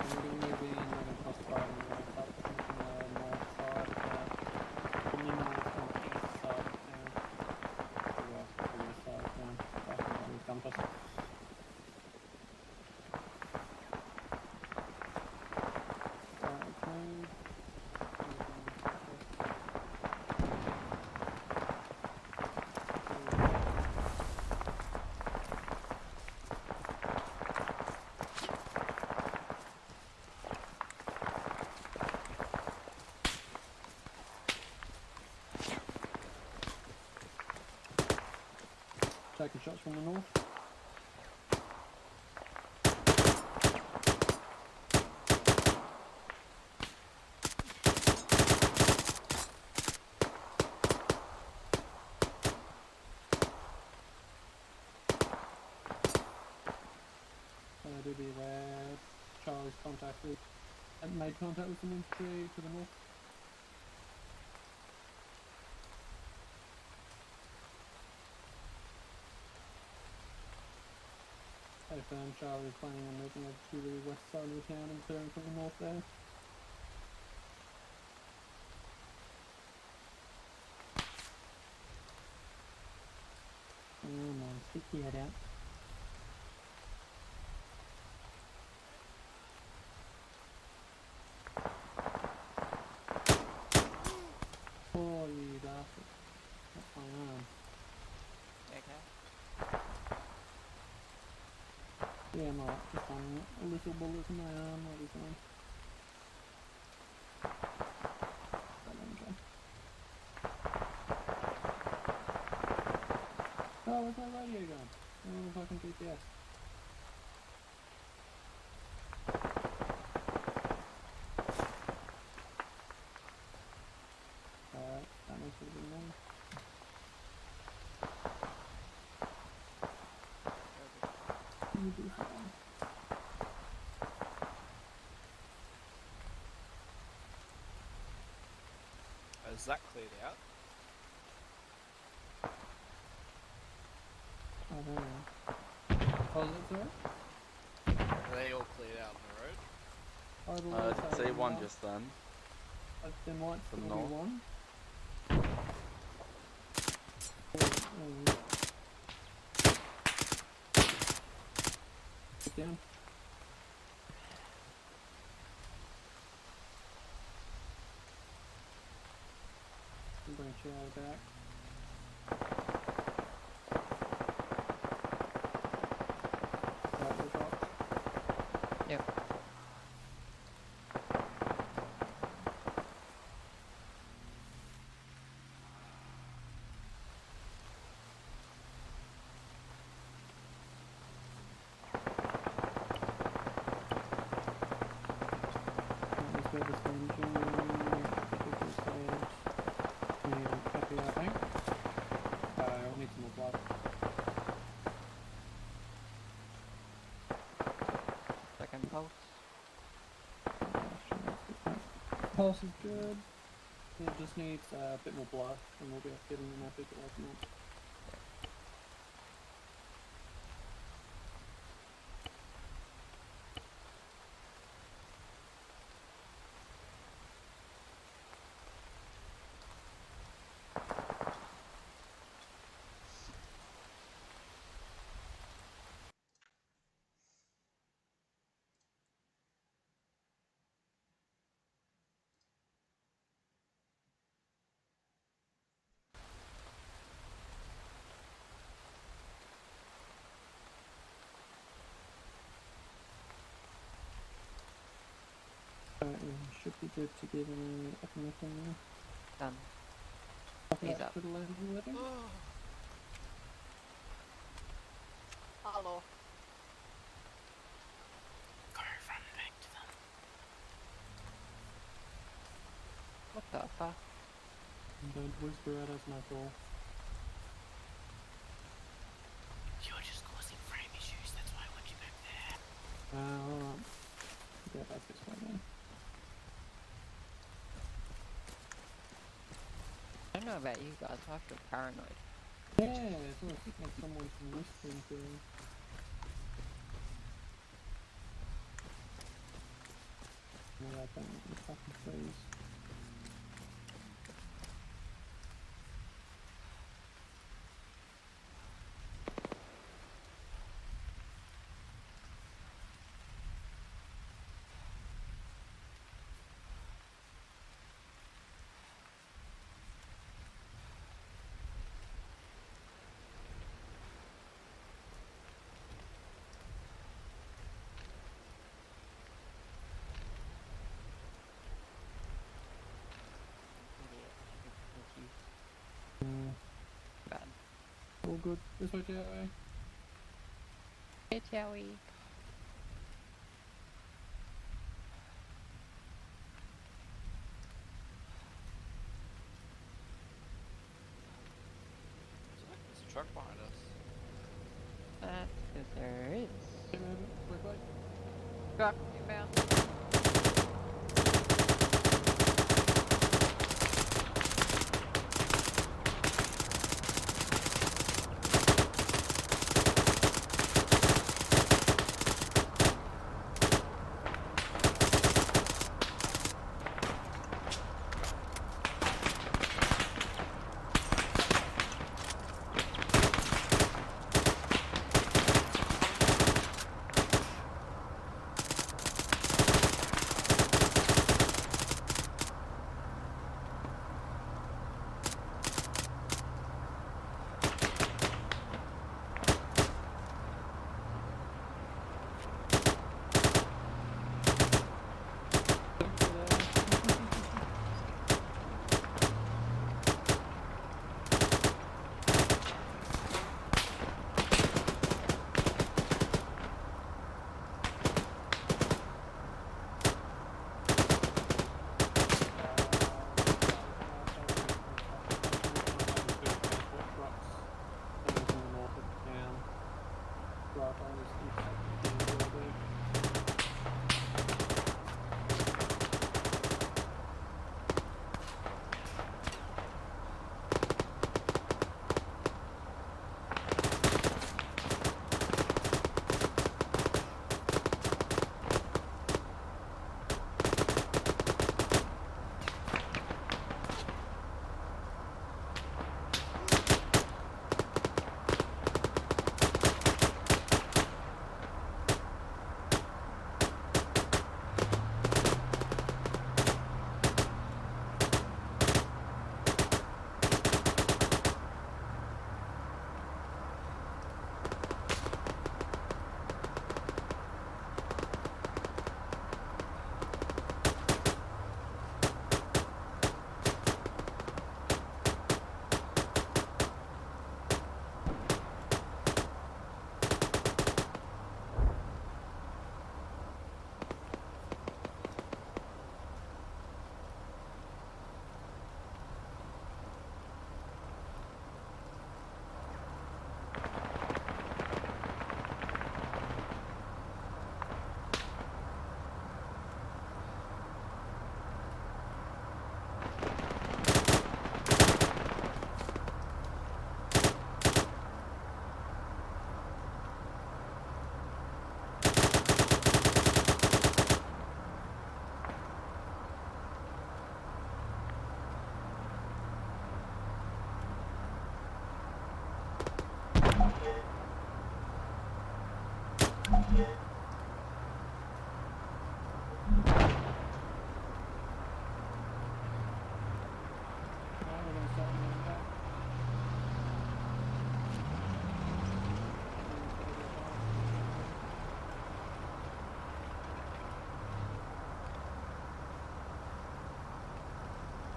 We're going to move in, we're going to cross the road and we're going to start pushing from the north side of from the north and east side of town. To the east side of town. I think on the compass. Okay. Taking shots from the north. Do be aware. Charlie's contacted and made contact with some infantry to the north. Confirm Charlie is planning on moving over to the west side of the town and clearing from the north there. Come on, stick your head out. Oh, you bastard. That's my arm. Okay. Yeah, I'm alright. Just one a little bullet in my arm, I'll be fine. Oh, where's my radio gone? Oh, fucking GPS. That makes it really nice. You do fine. Is that cleared out? I don't know. Oh, is it sorry? Are they all cleared out on the road? I did see one just then. There might From still be north. one. Get down. And bring Charlie back. Right, we're dropped. Yep. That was where this engine because they need a copy, I think. I'll need some more blood. Second pulse. Pulse is good. It just needs a bit more blood and we'll be able to get in and out of it like that. should be good to give any anything now. Done. After He's that, up. put a landing letting. Hello. Go run back to them. What the fuck? And don't whisper at us, Michael. You're just causing frame issues, that's why I want you back there. Alright. Yeah, back this way then. I don't know about you guys, I feel paranoid. Yeah, it's almost like someone's whispering to me. Yeah, I don't know the fucking phrase. Bad. All good. This way, Joey. Hey, Joey. There's a truck behind us. That's because there is. Hey, man, quick. Truck inbound.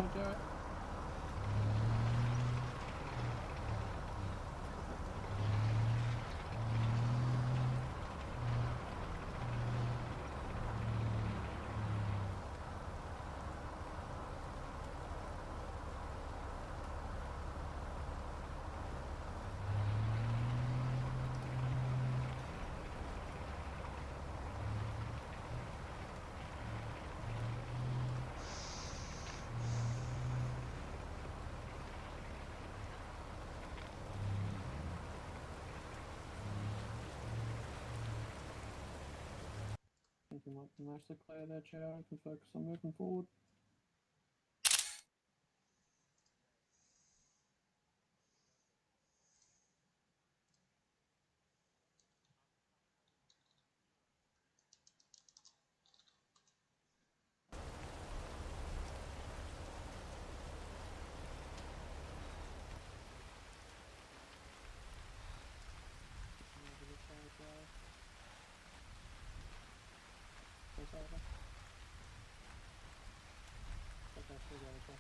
Hey, Jared. I think you might be mostly clear there, Jared. Can focus on moving forward. Over the side, Jared. Face over. Okay, still got it, Jared.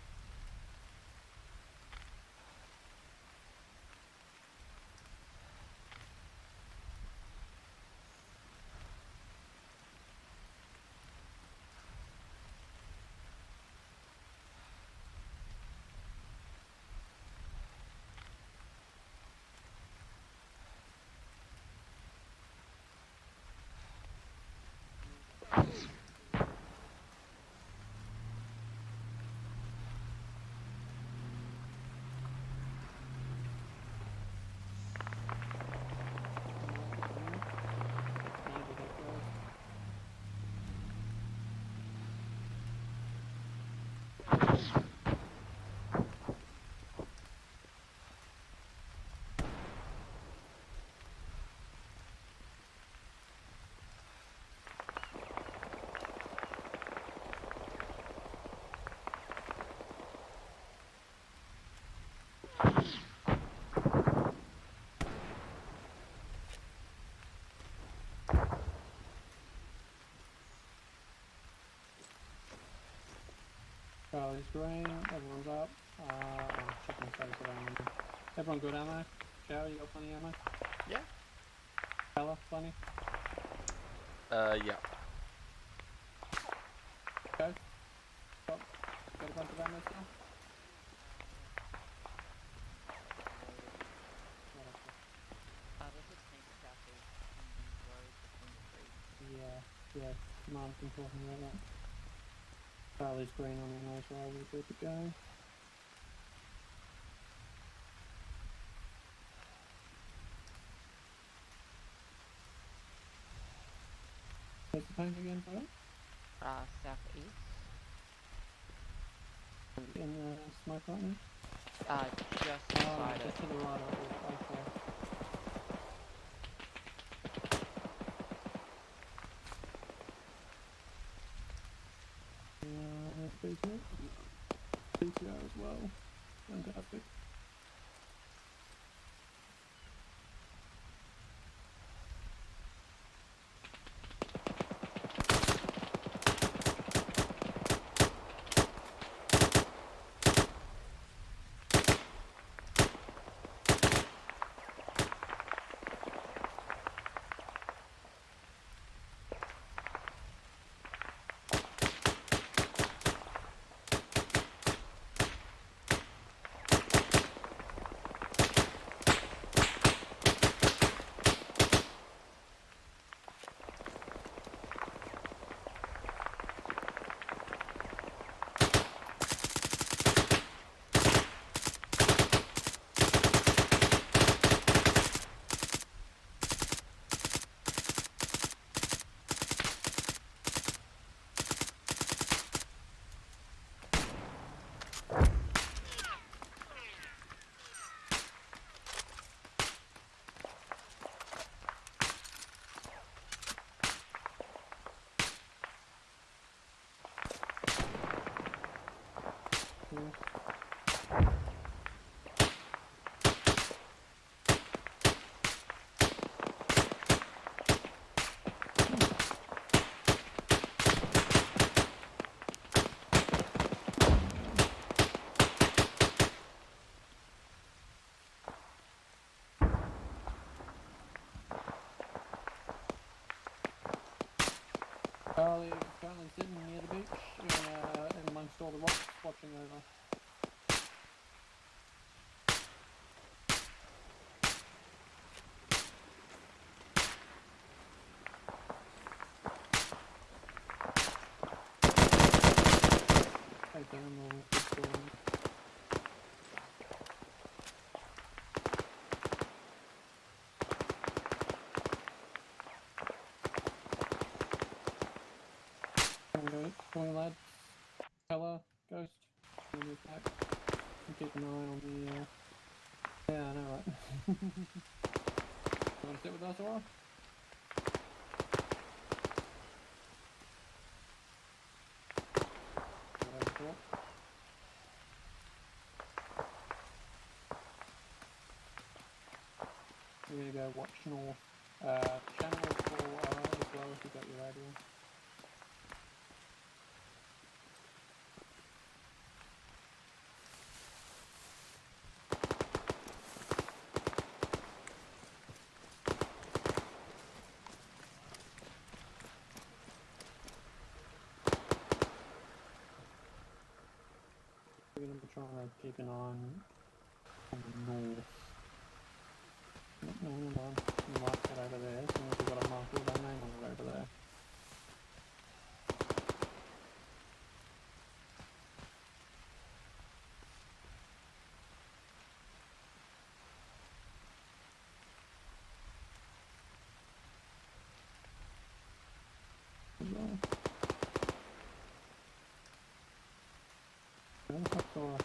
Charlie's green, everyone's up. I'm checking status of ammo. Everyone good ammo? Charlie, you got plenty of ammo? Yeah. Fella, plenty? Yeah. Go. Stop. Got a bunch of ammo still? There's a tank southeast on the road between the trees. Yeah, Command's been talking about that. Charlie's green on ammo, so we're good to go. Where's the tank again, bro? Southeast. In the smoke right now? Just Oh, beside just it. to the right of it, okay. BTO? BTO as well. Fantastic. Charlie is currently sitting near the beach, in amongst all the rocks, watching over. Take down all the storm. Going lads. Color, Ghost, we'll move back. And keep an eye on the, yeah, I know, right? You wanna sit with us, Aura? We're gonna go watch north. Channel for Aura as well if you got your radio. We're going to be trying to keep an eye on the north. No, never mind. We might get over there, as soon as we've got a mark with our name on it over there. Where the fuck's Aura?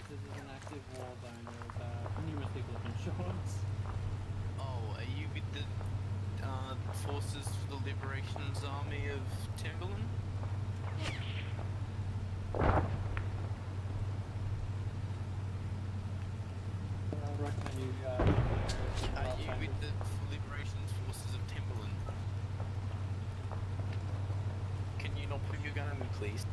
This is an active war zone. There's numerous people have been shot. Oh, are you with the Forces for the Liberation's Army of Timberland? I recommend you, Are you with the Liberation's Forces of Timberland? Can you not put your gun on me, please?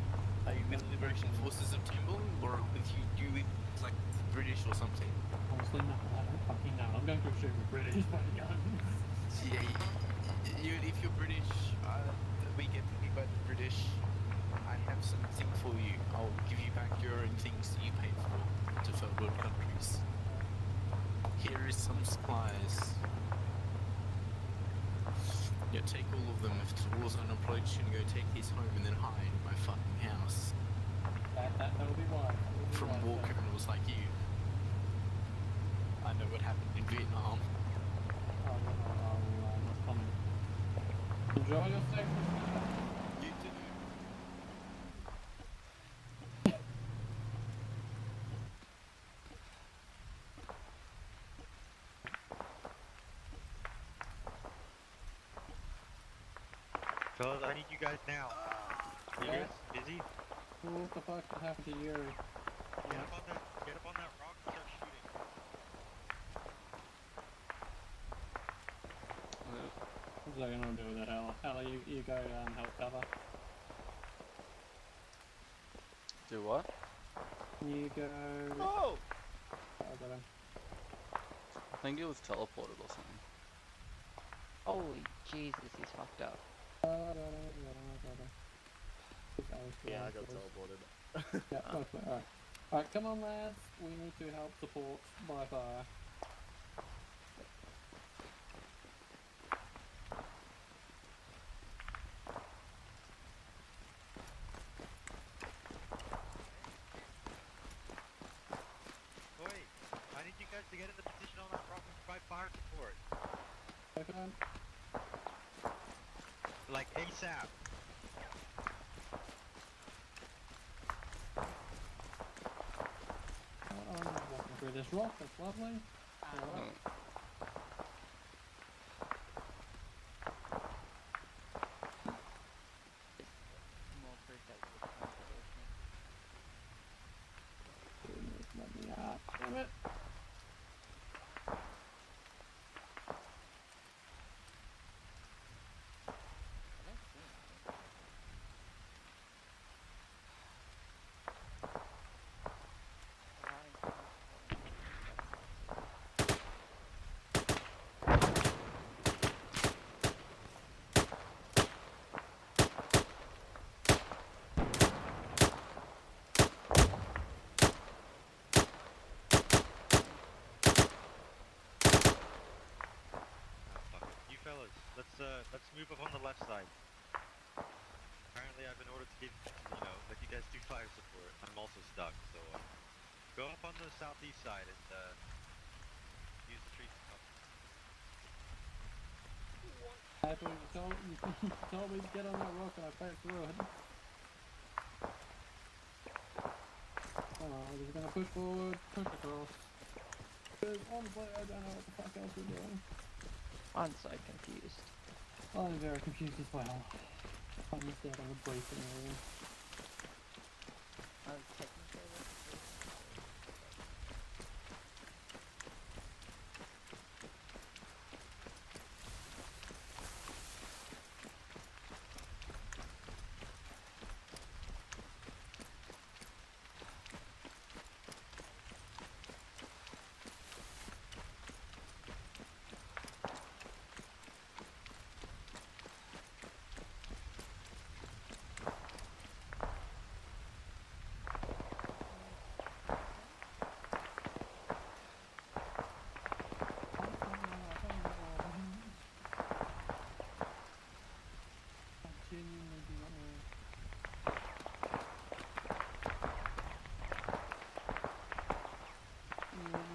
Are you with the Liberation Forces of Timberland, or with you with like British or something? Honestly, no, I don't fucking know. I'm going to assume you're British, but Yeah, if you're British, we get paid by the British. I have something for you. I'll give you back your own things that you paid for to third world countries. Here is some supplies. Yeah, take all of them. If the war's unemployed, you can go take these home and then hide in my fucking house. That will be wise. From war criminals like you. I know what happened in Vietnam. I'll not comment. Enjoy your stay. You too. Fellas, I need you guys now. You guys busy? What the fuck happened to you? Get up on that rock and start shooting. What's that gonna do with that, Ella? Ella, you go help cover. Do what? You go... Oh! I got him. I think it was teleported or something. Holy Jesus, he's fucked up. Yeah, I got teleported. Yeah, both way. Alright. Alright, come on lads, we need to help support by fire. Wait, I need you guys to get in the position on that rock and provide fire support. Okay. Like ASAP. Walking through this rock, that's lovely. Alright. More proof that we were trying to do Let me out. Damn it. Fuck it. You fellas, let's move up on the left side. Apparently I've been ordered to give, let you guys do fire support. I'm also stuck, so go up on the southeast side and use the trees to cover. You told me to get on that rock and I fell through it. We're just gonna push forward, push across. Because honestly, I don't know what the fuck else we're doing. I'm so confused. I'm very confused as well. I missed out on the briefing area. Technically, Genuinely do not know.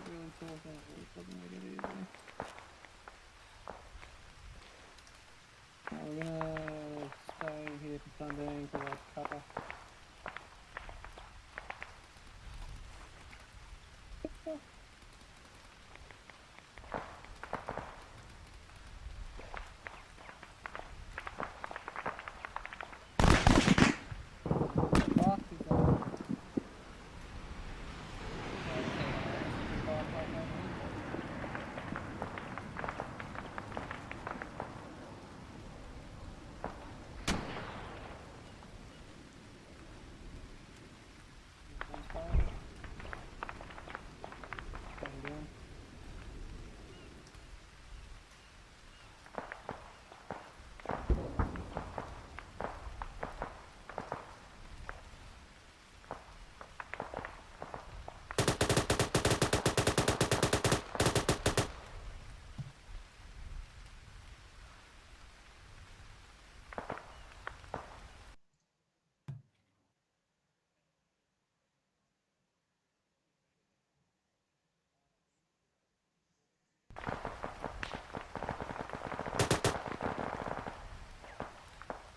Really talking, it doesn't make it easy. We're gonna stay here for the time being for like cover.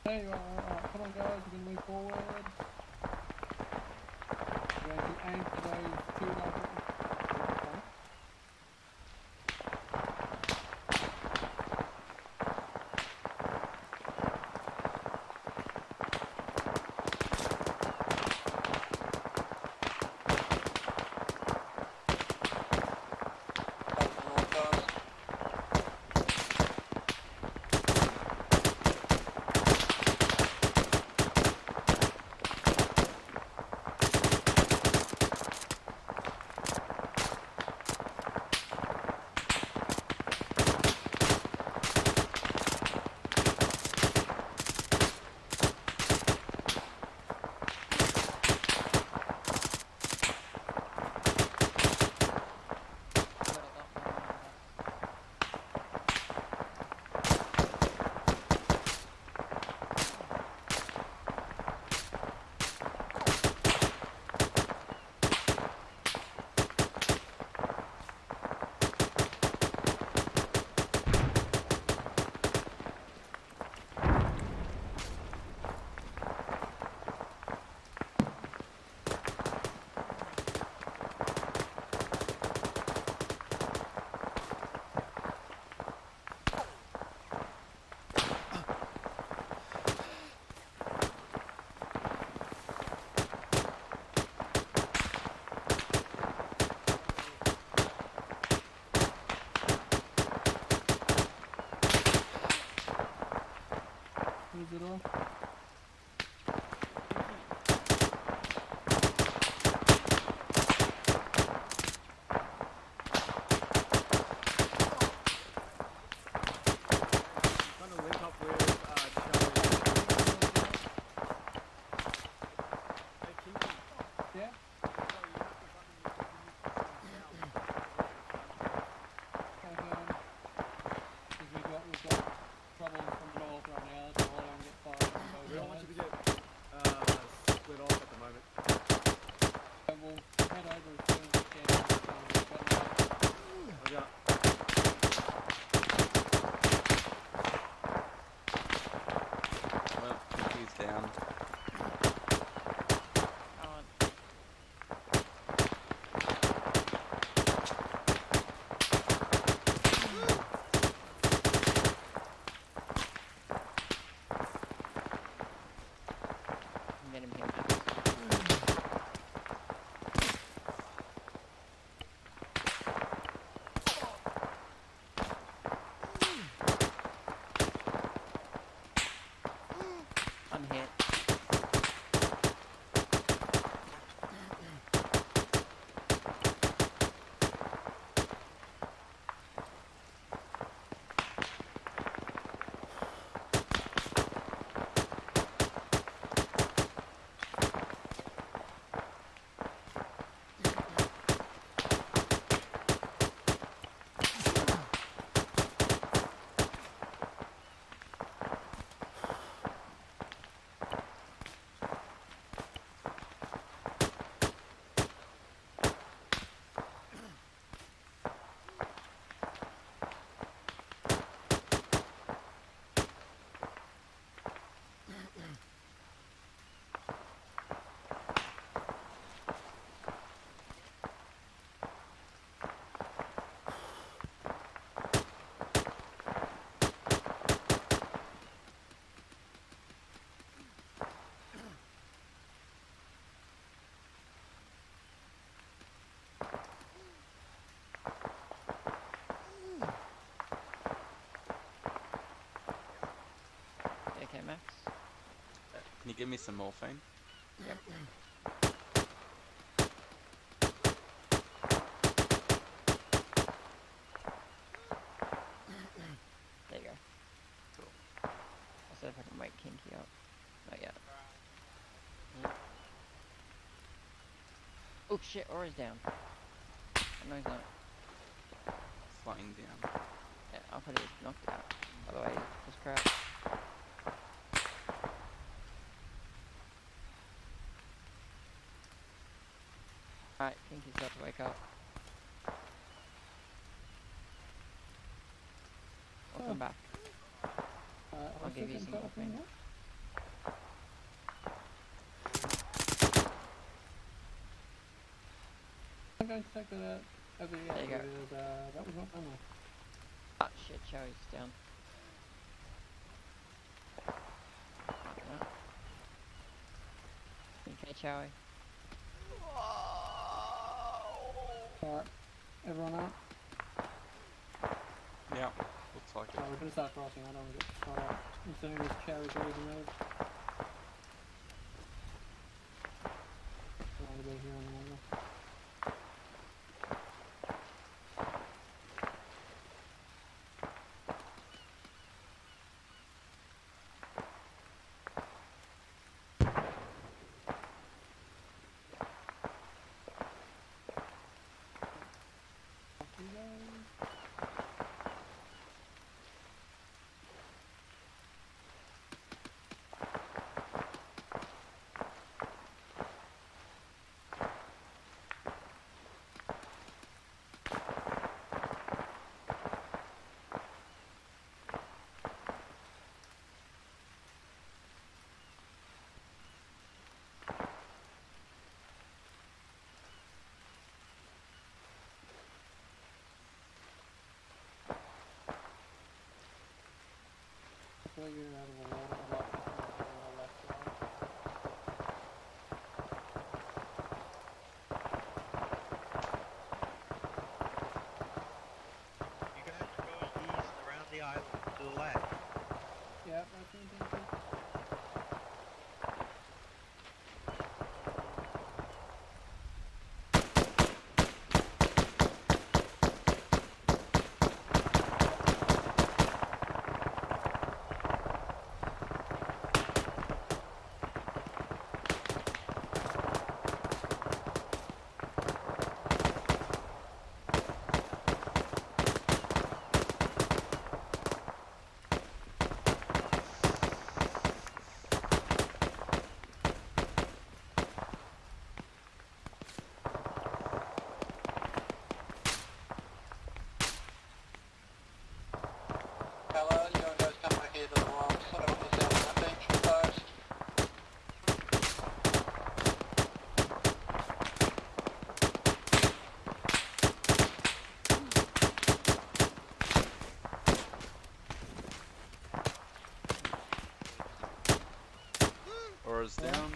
There you are, alright, come on guys, we're gonna move forward. We're going to aim for those two rifles. you give me some morphine? Yep. There you go. Cool. I'll see if I can wake Kinky up. Not yet. Oh shit, Aura's down. Oh, no, he's not. Flying down. Yeah, I thought he was knocked out. By the way, just crap. Alright, Kinky's got to wake up. Welcome back. I'll give you some morphine. I'm going to check that out over here. There you go. That was not ammo. Ah, shit, Chowi's down. Okay, Chowi. Alright, everyone out? Yeah, looks like it. We're gonna start crossing, I don't want to get shot at. As soon as Cherry's ready to move. I want to be here on the window. Hopefully you're out of the water a lot on the left side. You guys are going east around the island to the left. Yeah, right there. Hello, you guys come back here to the wrong side of the south beach post. Aura's down.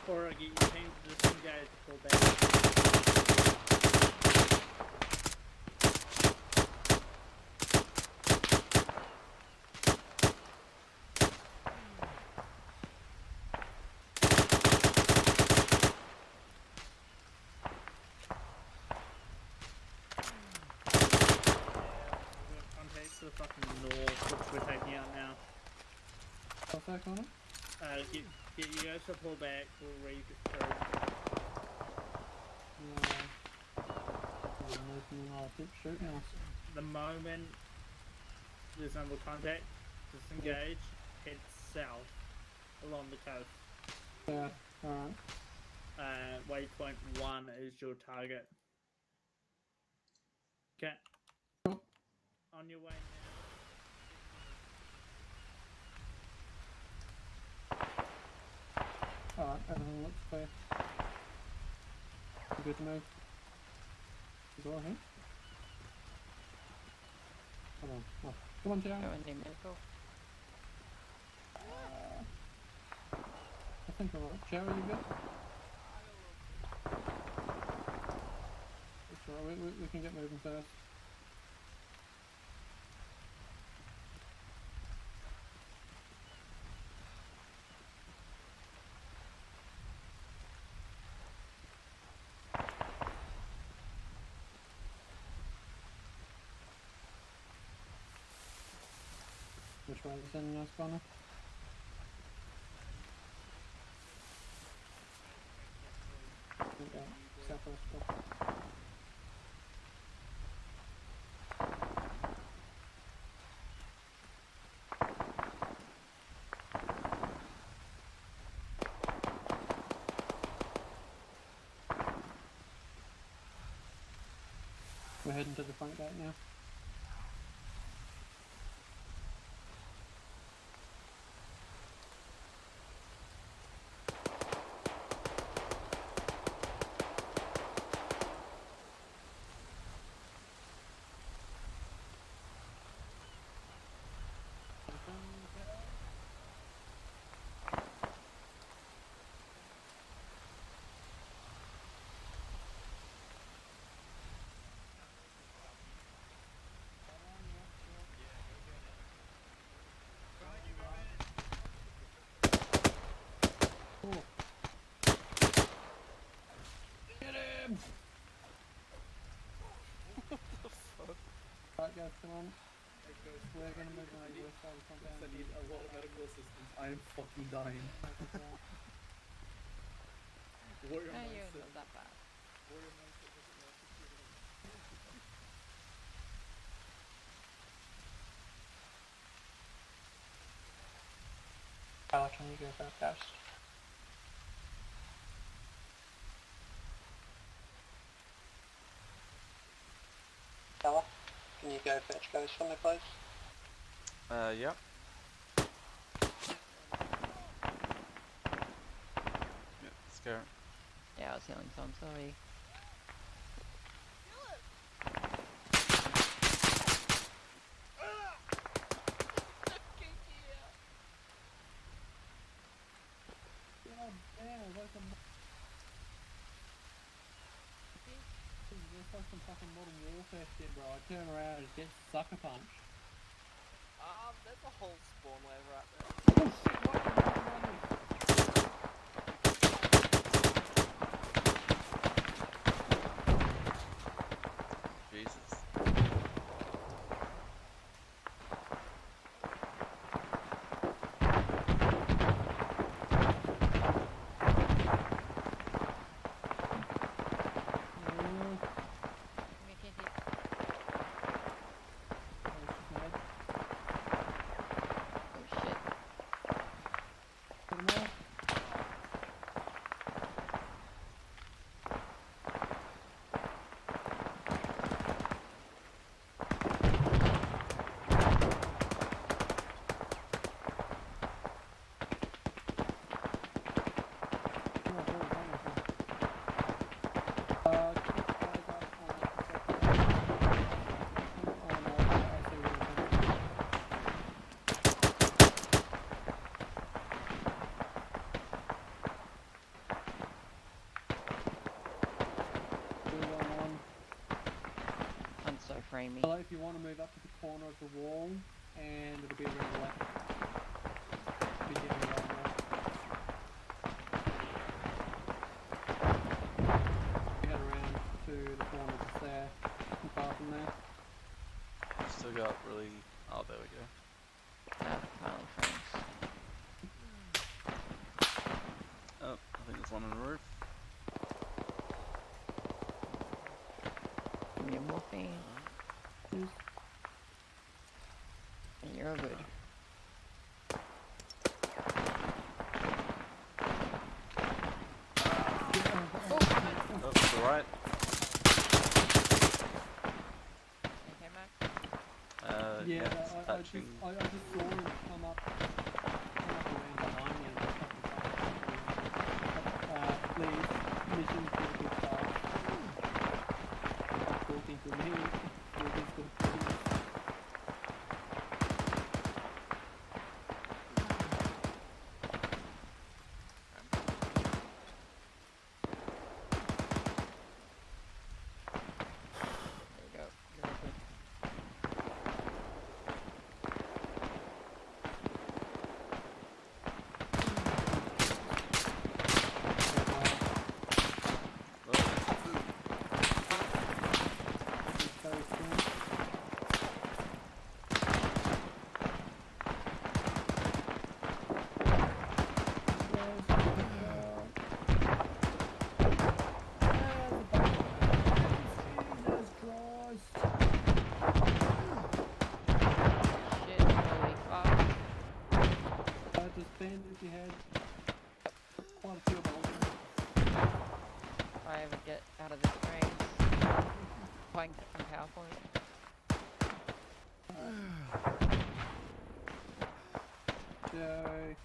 Or get your team to disengage to pull back. Contact to the fucking north, which back on it? Get you guys to pull back. We'll read through. Keep shooting us. The moment there's no more contact, disengage, head south along the coast. Yeah, alright. Waypoint 1 is your target. Okay. On your way now. Alright, everything looks clear. You good to move? Go ahead. Hold on. Oh, come on, Joe. Go in the medical. I think we're right. Joe, are you good? It's alright, we can get moving first. Which way are you sending us, Connor? Okay, southwest. Go. We're heading to the front gate now. Get him! Right guys, come on. We're gonna move around the west side of the compound. I need a lot of medical assistance. I am fucking dying. Warrior No, you're mindset. not that bad. Warrior mindset doesn't work if you're Tyler, can you go back first? Tyler, can you go fetch guys for me, please? Yep. Yeah, let's go. Yeah, I was healing, so I'm sorry. God damn, it's like some... It's like some fucking modern warfare shit, bro. I turn around and get sucker punched. There's a whole spawn wave right there. Oh shit, what the fuck is Jesus. I'm so framey. Hello, if you want to move up to the corner of the wall, and it'll be around the left. Be getting around there. We head around to the corner just there, and far from there. Still got really. Oh, there we go. Finally frames. right. Okay, Mac? Yeah, it's I touching. just saw him come up around behind me and just please, mission critical stuff. Stop talking to me. You're just confused. There you go. You're open. Shit, holy fuck. Just bandage your head. Quite a few holes. If I ever get out of this range, playing on PowerPoint. Yay.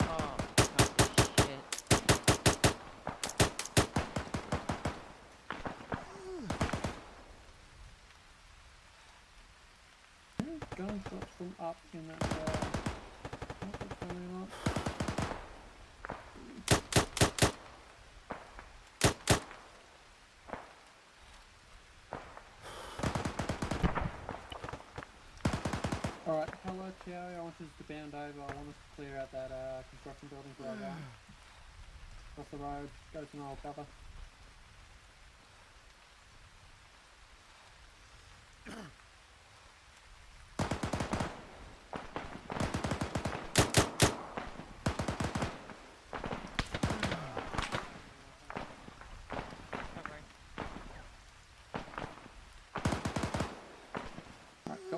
Oh, shit. Gunshots from up in that what's going on? Alright, hello Terry, I want us to bound over, I want us to clear out that construction building for over. Across the road, go to Nile cover. Covering. Alright, go.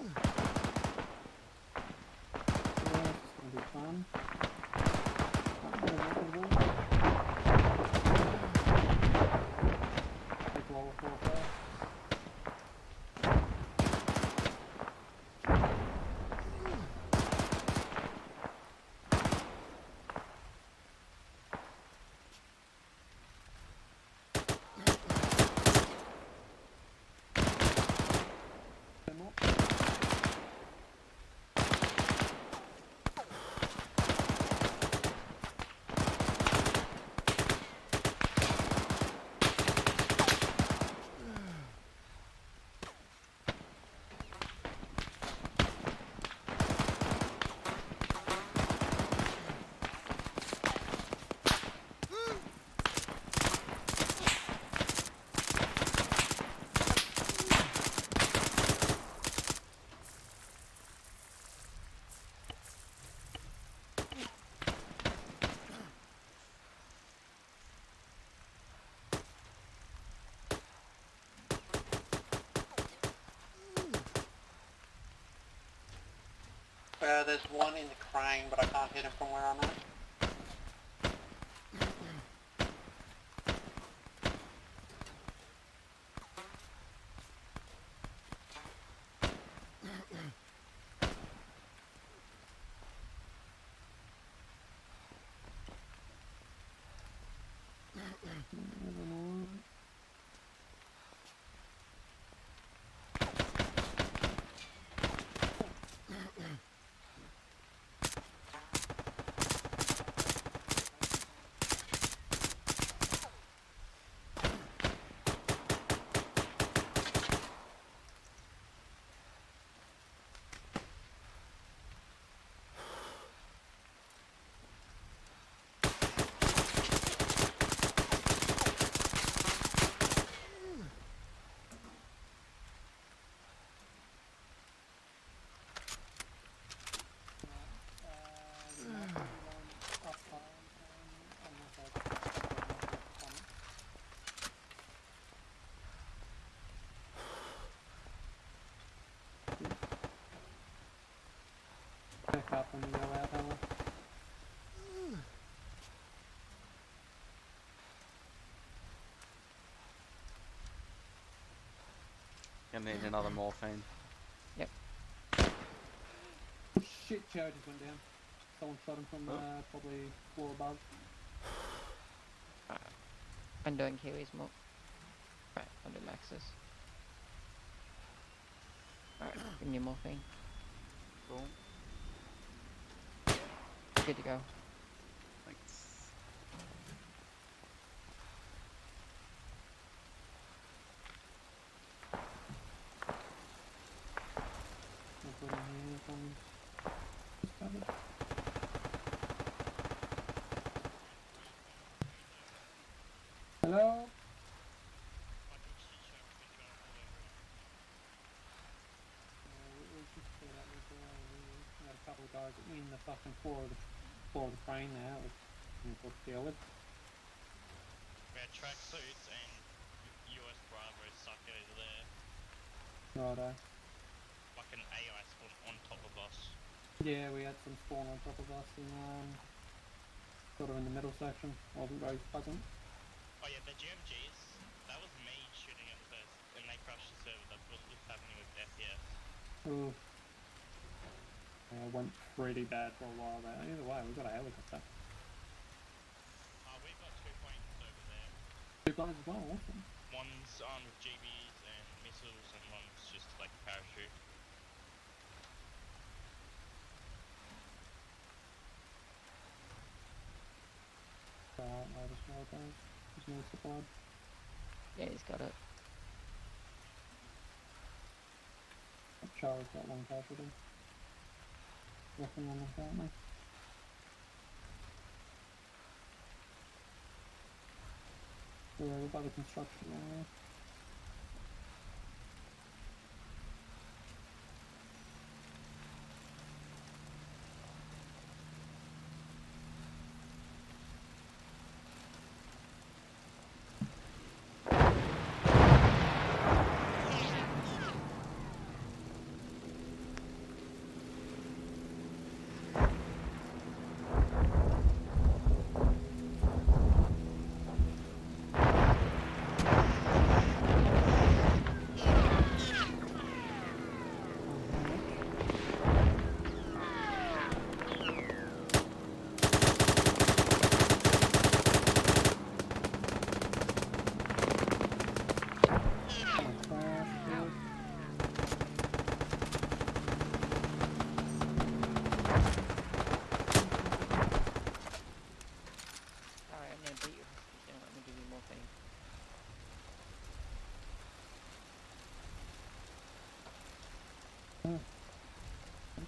Yeah, this is gonna be fun. Take wall of warfare. There's one in the crane, but I can't hit him from where I'm at. Back up when you go out, Ella. Gonna need another morphine. Yep. Oh shit, Joe just went down. Someone shot him from probably floor above. I'm doing Kiwis more. Right, I'll do Max's. Alright, give me morphine. Cool. Good to go. Thanks. I'll put in here if I'm covered. Hello? We got a couple of guys in the fucking floor of the train now. We'll deal with. We had tracksuits and US Bravo stuck over there. Righto. Like an AI spawn on top of us. Yeah, we had some spawn on top of us and sort of in the middle section. Wasn't very pleasant. Oh yeah, the GMGs, that was me shooting at first, and they crashed the server. That's what was happening with FPS. Ooh. Yeah, it went pretty bad for a while there. Either way, we got a helicopter. We've got 2 points over there. 2 guys as well, awesome. One's armed with GBs and missiles, and one's just like a parachute. Let us know, guys. There's no supply. Yeah, he's got it. Charlie's got one casualty. Working on them currently. We're by the construction area.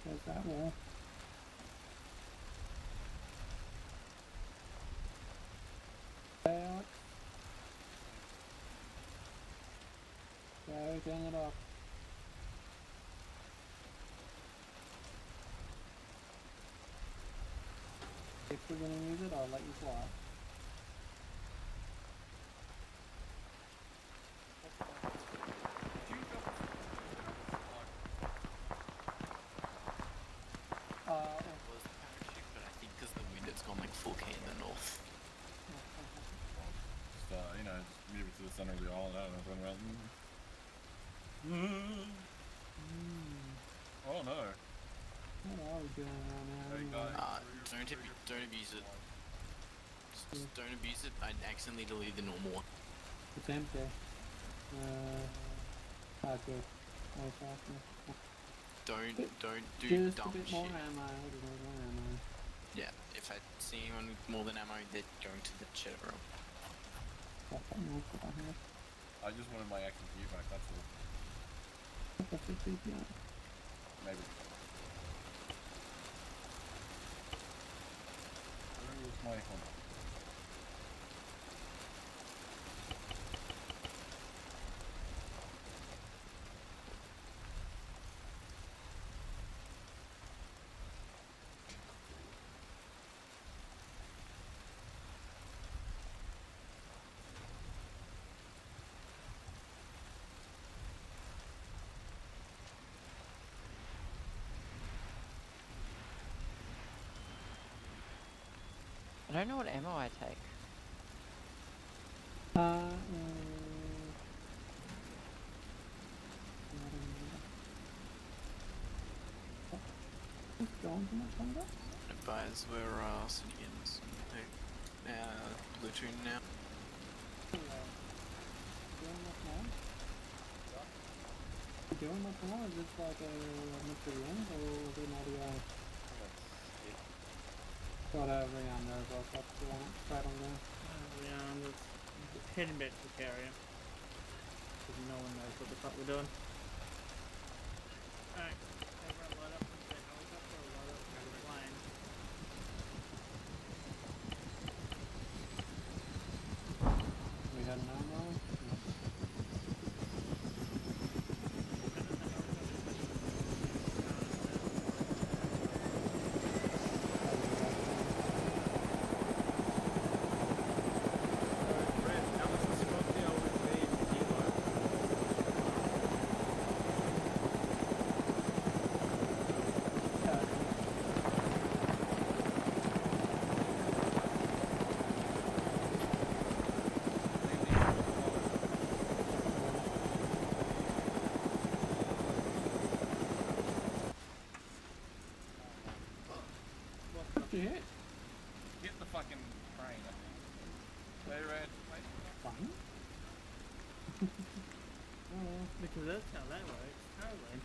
There's that wall. Alex. Go, turn it off. If we're gonna use it, I'll let you fly. Was the parachute, but I think because the wind it's gone like 4K in the north. Just, you know, just move it to the center of the island. I don't know, run around. Oh no. What are we doing right now? Don't abuse it. Just don't abuse it. I accidentally deleted the normal one. It's empty. Good. Don't do just dumb a bit shit. more ammo. Yeah, if I see anyone with more than ammo, they're going to the chat room. I just wanted my active gear back, that's all. Maybe. Where's my home? I don't know what ammo I take. Advise we're civilians. Platoon now. Doing much more? Is this like a mystery end or is it an audio? Got a Rian there as well, so that's the one right on there. Rian is heading back to the carrier. Because no one knows what the fuck we're doing. Alright, everyone load up into the helicopter or load up into the plane. We had an ammo. What you hit? Hit the fucking train, I think. They ran. Fine. Oh, because that's how that works. Totally.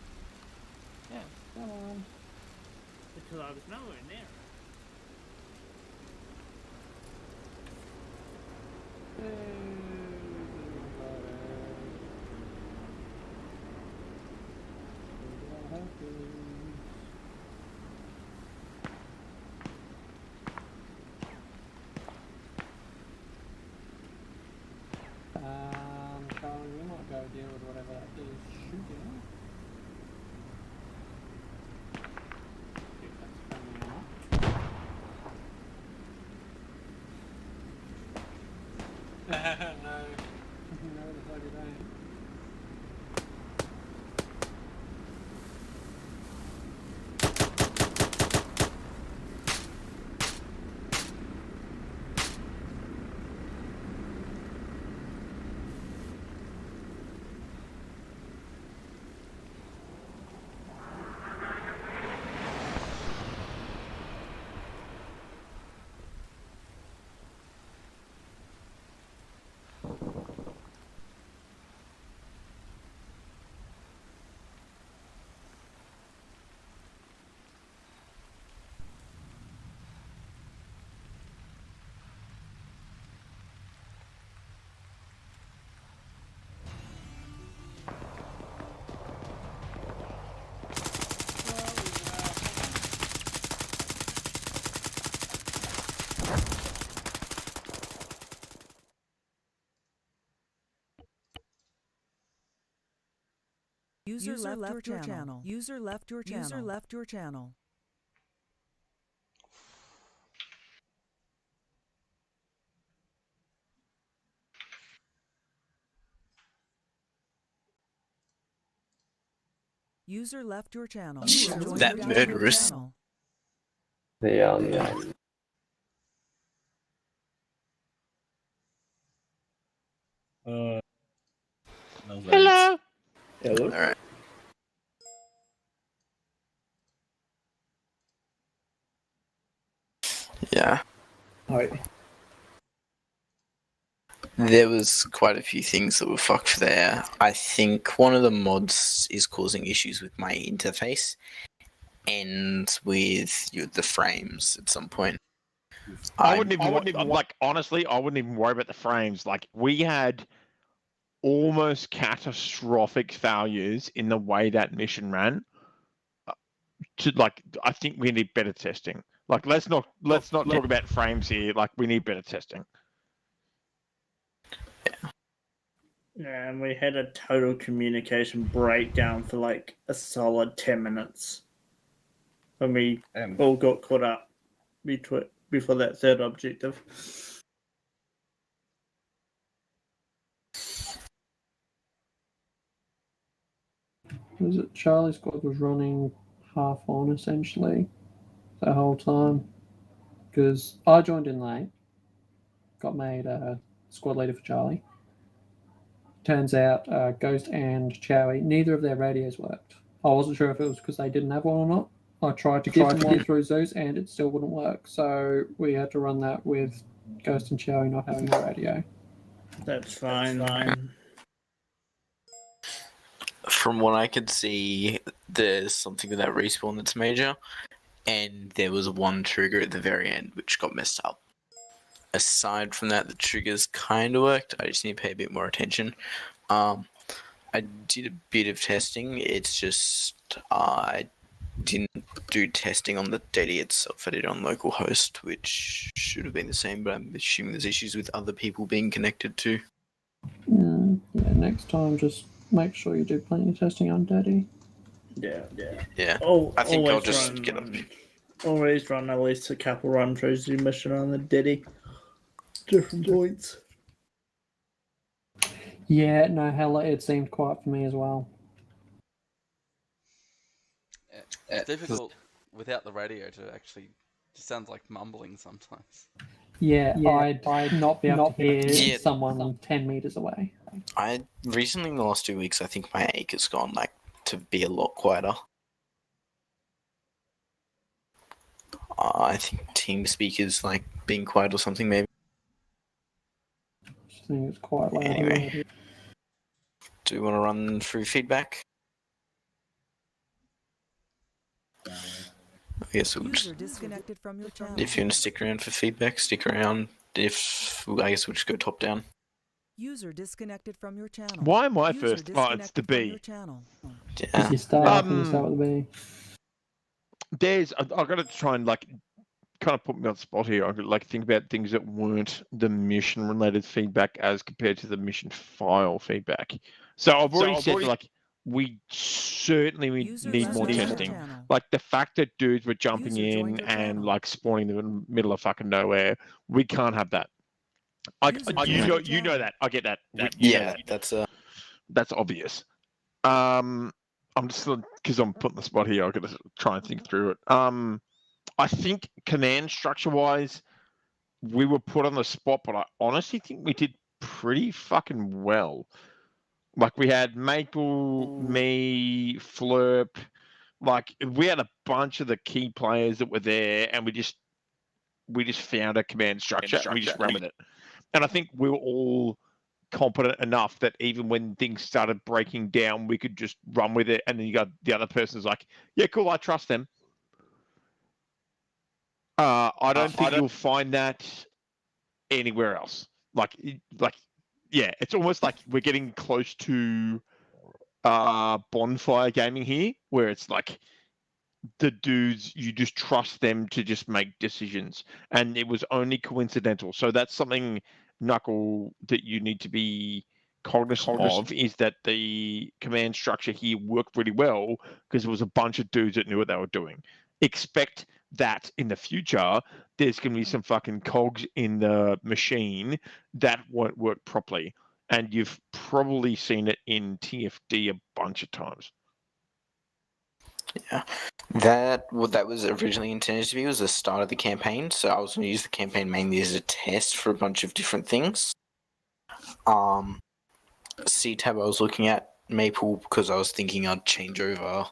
Yeah. Come on. Because I was nowhere near it. Charlie, we might go deal with whatever that is shooting. See if that's friendly or not. No. No, the fuck it ain't. User left your channel. User left your channel. User left your channel. User left your channel. That murderous. Hello. Hello. Alright. Yeah. Alright. There was quite a few things that were fucked there. I think one of the mods is causing issues with my interface and with the frames at some point. I wouldn't even like honestly, I wouldn't even worry about the frames. Like we had almost catastrophic failures in the way that mission ran. I think we need better testing. Like let's not talk about frames here. Like we need better testing. Yeah, and we had a total communication breakdown for like a solid 10 minutes. When we all got caught up before that third objective. Was it Charlie squad was running half on essentially the whole time? because I joined in late, got made squad leader for Charlie. Turns out Ghost and Chowie, neither of their radios worked. I wasn't sure if it was because they didn't have one or not. I tried to give them one through Zeus and it still wouldn't work. So we had to run that with Ghost and Chowie not having a radio. That's fine. From what I could see, there's something with that respawn that's major, and there was one trigger at the very end which got messed up. Aside from that, the triggers kind of worked. I just need to pay a bit more attention. I did a bit of testing. It's just I didn't do testing on the data itself. I did it on localhost, which should have been the same, but I'm assuming there's issues with other people being connected too. Yeah, next time just make sure you do plenty of testing on Daddy. Yeah. I think I'll just get up. Always run at least a couple run throughs the mission on the Diddy. Different points. Yeah, no, hell, it seemed quiet for me as well. It's difficult without the radio to actually. It sounds like mumbling sometimes. Yeah, I'd not be able to hear someone 10 meters away. I recently, in the last 2 weeks, I think my ache has gone to be a lot quieter. I think TeamSpeak is being quiet or something, maybe. I think it's quite loud. Anyway, do we want to run through feedback? I guess we'll just, disconnected from your channel. if you want to stick around for feedback, stick around. I guess we'll just go top down. User disconnected from your channel. Why am I first? Oh, it's the B. Yeah. You start with the B. I've got to try and kind of put me on the spot here. I've got to think about things that weren't the mission related feedback as compared to the mission file feedback. So I've already said we certainly need more testing. The fact that dudes were jumping in and spawning in the middle of fucking nowhere, we can't have that. You know that. I get that. That's obvious. I'm just because I'm put in the spot here. I've got to try and think through it. I think command structure wise, we were put on the spot, but I honestly think we did pretty fucking well. We had Maple, me, Flurp. We had a bunch of the key players that were there, and we just found a command structure. And we just ran with it. And I think we were all competent enough that even when things started breaking down, we could just run with it. And then you got the other person's like, yeah, cool, I trust them. I don't think you'll find that anywhere else. Yeah, it's almost like we're getting close to bonfire gaming here, where it's the dudes, you just trust them to just make decisions, and it was only coincidental. So that's something, Knuckle, that you need to be cognizant of, is that the command structure here worked really well because there was a bunch of dudes that knew what they were doing. Expect that in the future, there's going to be some fucking cogs in the machine that won't work properly. And you've probably seen it in TFD a bunch of times. Yeah. That what that was originally intended to be was the start of the campaign. So I was going to use the campaign mainly as a test for a bunch of different things. C-Tab I was looking at Maple because I was thinking I'd change over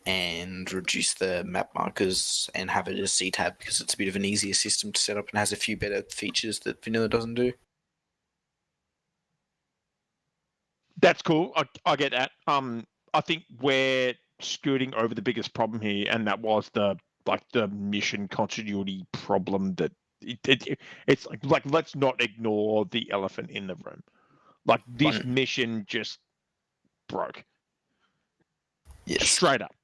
and reduce the map markers and have it as C-Tab because it's a bit of an easier system to set up and has a few better features that Vanilla doesn't do. That's cool. I get that. I think we're skirting over the biggest problem here, and that was the mission continuity problem. That it's let's not ignore the elephant in the room. This mission just broke. Yes. Straight up.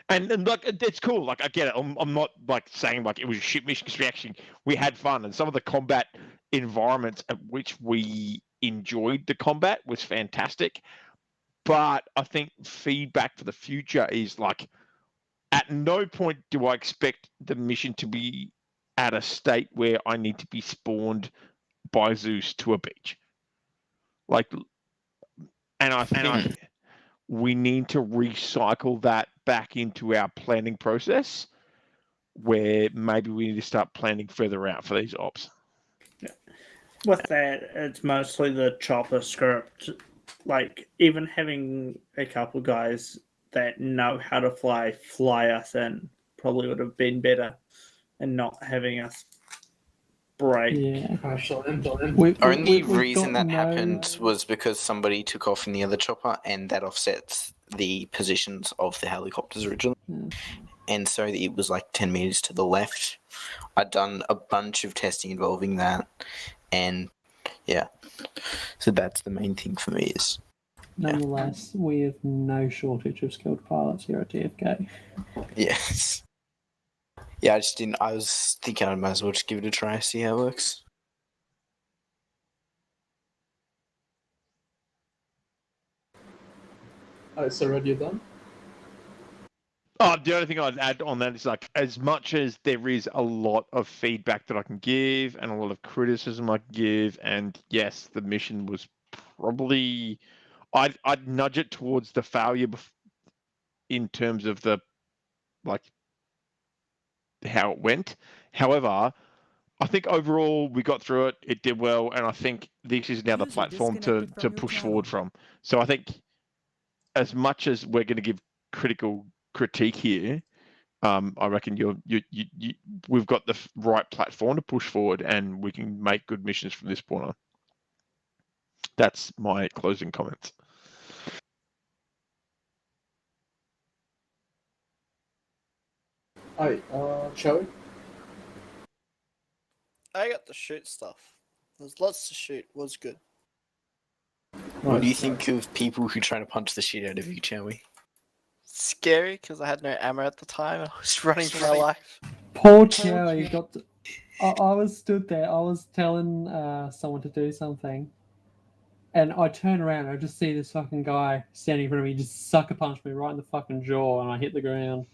And it's cool. I get it. I'm not saying it was a shit mission because we had fun, and some of the combat environments at which we enjoyed the combat was fantastic. But I think feedback for the future is at no point do I expect the mission to be at a state where I need to be spawned by Zeus to a beach. And I think we need to recycle that back into our planning process where maybe we need to start planning further out for these ops. With that, it's mostly the chopper script. Like, even having a couple guys that know how to fly us in probably would have been better, and not having us break. Yeah. Only reason that happened was because somebody took off in the other chopper, and that offsets the positions of the helicopters originally. And so it was like 10 meters to the left. I'd done a bunch of testing involving that, and yeah. So that's the main thing for me is... Nonetheless, we have no shortage of skilled pilots here at TFK. Yes. Yeah, I just didn't... I was thinking I might as well just give it a try, see how it works. Alright, so Red, you're done? Oh, the only thing I'd add on that is, like, as much as there is a lot of feedback that I can give and a lot of criticism I can give, and yes, the mission was probably, I'd nudge it towards the failure in terms of the, like, how it went. However, I think overall we got through it. It did well, and I think this is now the platform to push forward from. So I think, as much as we're going to give critical critique here, I reckon we've got the right platform to push forward, and we can make good missions from this point on. That's my closing comments. Alright, shall we? I got to shoot stuff. There's lots to shoot. Was good. What do you think of people who try to punch the shit out of you, Chowie? Scary because I had no ammo at the time. I was running for my life. Poor Chow, he got to... I was stood there. I was telling someone to do something, and I turn around and I just see this fucking guy standing in front of me, just sucker punch me right in the fucking jaw, and I hit the ground.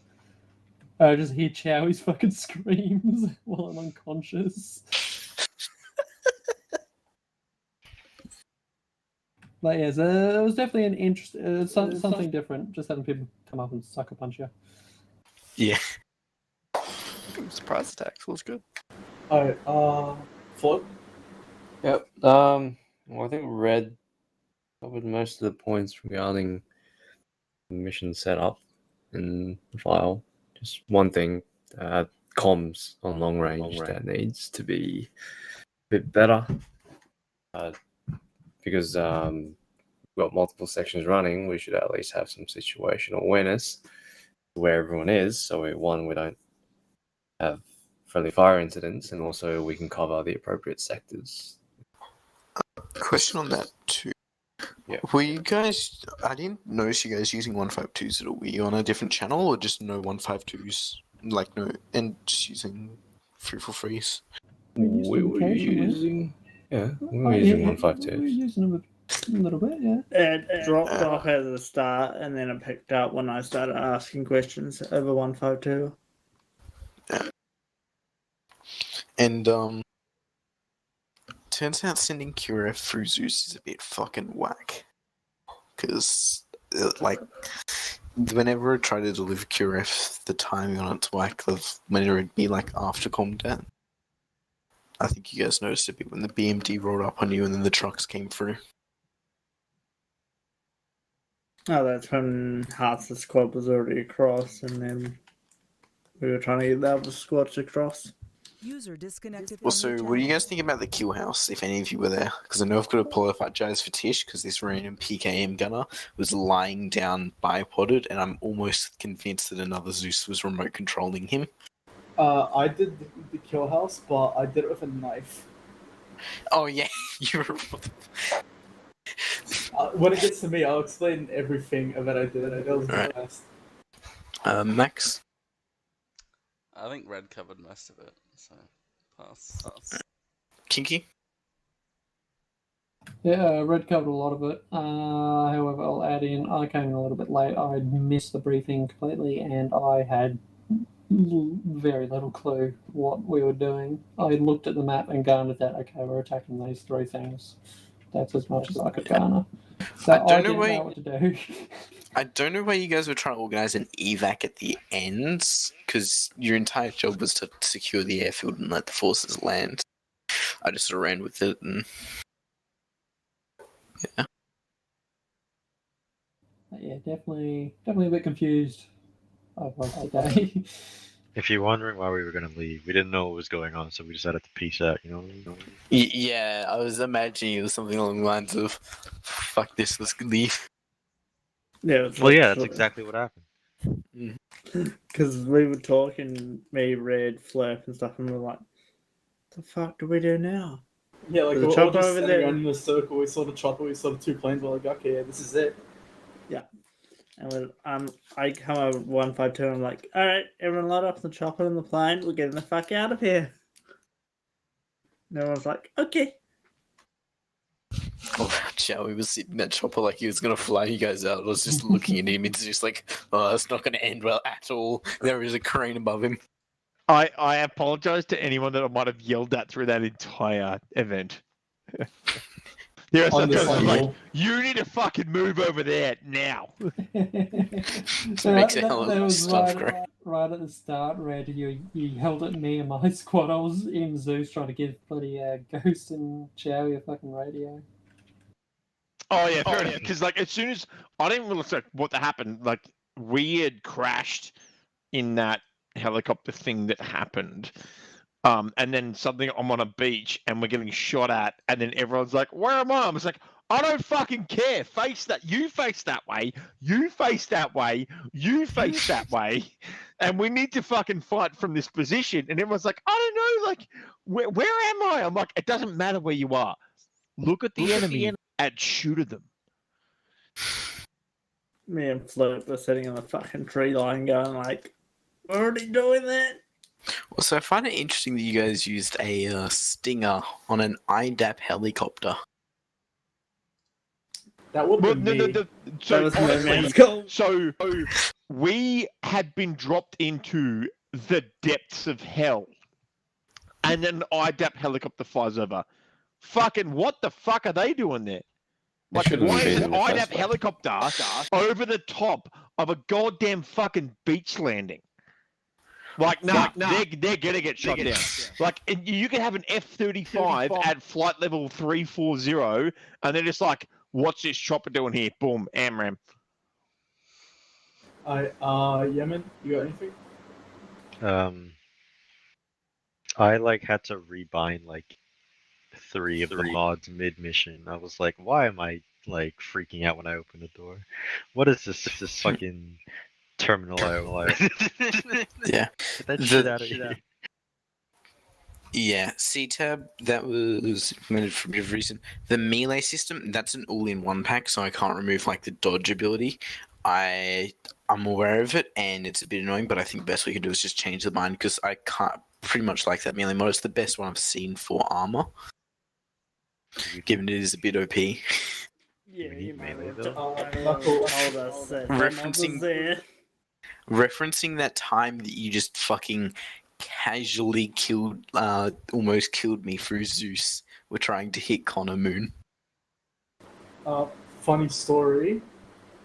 I just hear Chowie's fucking screams while I'm unconscious. But yeah, so it was definitely an interest, something different. Just having people come up and sucker punch you. Yeah. Surprise attacks was good. Alright, Floyd? Yep. Well, I think Red covered most of the points regarding the mission setup and the file. Just one thing, comms on long range that needs to be a bit better. Because we've got multiple sections running, we should at least have some situational awareness where everyone is, so we don't have friendly fire incidents, and also we can cover the appropriate sectors. Question on that too. Yeah. Were you guys... I didn't notice you guys using 152s at all. Were you on a different channel, or just no 152s? Like, no... And just using 343s? We were using... Yeah, we were using 152s. We were using them a little bit, yeah. It dropped off at the start, and then it picked up when I started asking questions over 152. Yeah. And, turns out sending QRF through Zeus is a bit fucking whack. Because, like, whenever I try to deliver QRF, the timing on it's whack of whenever it'd be, like, after combat. I think you guys noticed a bit when the BMD rolled up on you and then the trucks came through. Oh, that's when half the squad was already across, and then we were trying to get the other squads across. User disconnected. Also, what do you guys think about the kill house, if any of you were there? Because I know I've got to apologise for Tish, because this random PKM gunner was lying down bipoded, and I'm almost convinced that another Zeus was remote controlling him. I did the kill house, but I did it with a knife. Oh yeah, you were... When it gets to me, I'll explain everything that I did. That was the best. Max? I think Red covered most of it, so pass. Kinky? Yeah, Red covered a lot of it. However, I'll add in, I came in a little bit late. I missed the briefing completely, and I had very little clue what we were doing. I looked at the map and garnered that, okay, we're attacking these three things. That's as much as I could garner. So I don't know didn't why- know what to do. I don't know why you guys were trying to organize an evac at the end, because your entire job was to secure the airfield and let the forces land. I just sort of ran with it, and yeah. Yeah, definitely a bit confused. I was today. If you're wondering why we were gonna leave, we didn't know what was going on, so we decided to peace out. You know what I mean? Yeah, I was imagining it was something along the lines of, "Fuck this, let's leave." Yeah, it's Well, yeah, like- that's exactly what happened. Because we were talking, me, Red, Flurp, and stuff, and we were like, "The fuck do we do now?" Yeah, like There's a we're all chopper just over sitting there. around in a circle. We saw the chopper. We saw the two planes. We're like, okay, yeah, this is it. Yeah. And when I come over 152, I'm like, "All right, everyone, load up the chopper and the plane. We're getting the fuck out of here." And everyone's like, "Okay." Oh, Joey was sitting in that chopper like he was gonna fly you guys out. I was just looking at him. It's just like, oh, it's not gonna end well at all. There is a crane above him. I apologize to anyone that I might have yelled at through that entire event. There are some times I'm like, you need to fucking move over there now. Makes a hell of was stuff, right at the start, Red. You yelled at me and my squad. I was in Zeus trying to give bloody Ghost and Chow a fucking radio. Oh yeah, fair enough. Because like as soon as I didn't realize like what happened, like we had crashed in that helicopter thing that happened. And then suddenly I'm on a beach and we're getting shot at, and then everyone's like, "Where am I?" I was like, "I don't fucking care. Face that. You face that way. You face that way. You face that way, and we need to fucking fight from this position." And everyone's like, "I don't know. Like, where am I?" I'm like, "It doesn't matter where you are. Look at the enemy and shoot at them." Me and Flurp were sitting on the fucking tree line going like, "We're already doing that." Well, so I find it interesting that you guys used a Stinger on an IDAP helicopter. That would Well, be me. So, That was my honestly, man's goal. so we had been dropped into the depths of hell, and then an IDAP helicopter flies over. Fucking what the fuck are they doing there? Like, shouldn't why have is been an in the first IDAP place. helicopter over the top of a goddamn fucking beach landing? Like, nah, they're gonna get shot down. Like, you can have an F-35 at flight level 340, and they're just like, "What's this chopper doing here?" Boom, AMRAM. Yemen, you got anything? I like had to rebind like 3 of the mods mid-mission. I was like, why am I like freaking out when I open the door? What is this fucking terminal I open? Yeah. Get that shit out of here. Yeah, C-Tab, that was implemented for a bit of reason. The melee system, that's an all-in-one pack, so I can't remove like the dodge ability. I'm aware of it, and it's a bit annoying, but I think the best we can do is just change the bind, because I can't pretty much like that melee mod. It's the best one I've seen for Arma, given it is a bit OP. Yeah, you might melee, have though? told us that Referencing- there. Referencing that time that you just fucking casually killed, almost killed me through Zeus. We're trying to hit Connor Moon. Funny story.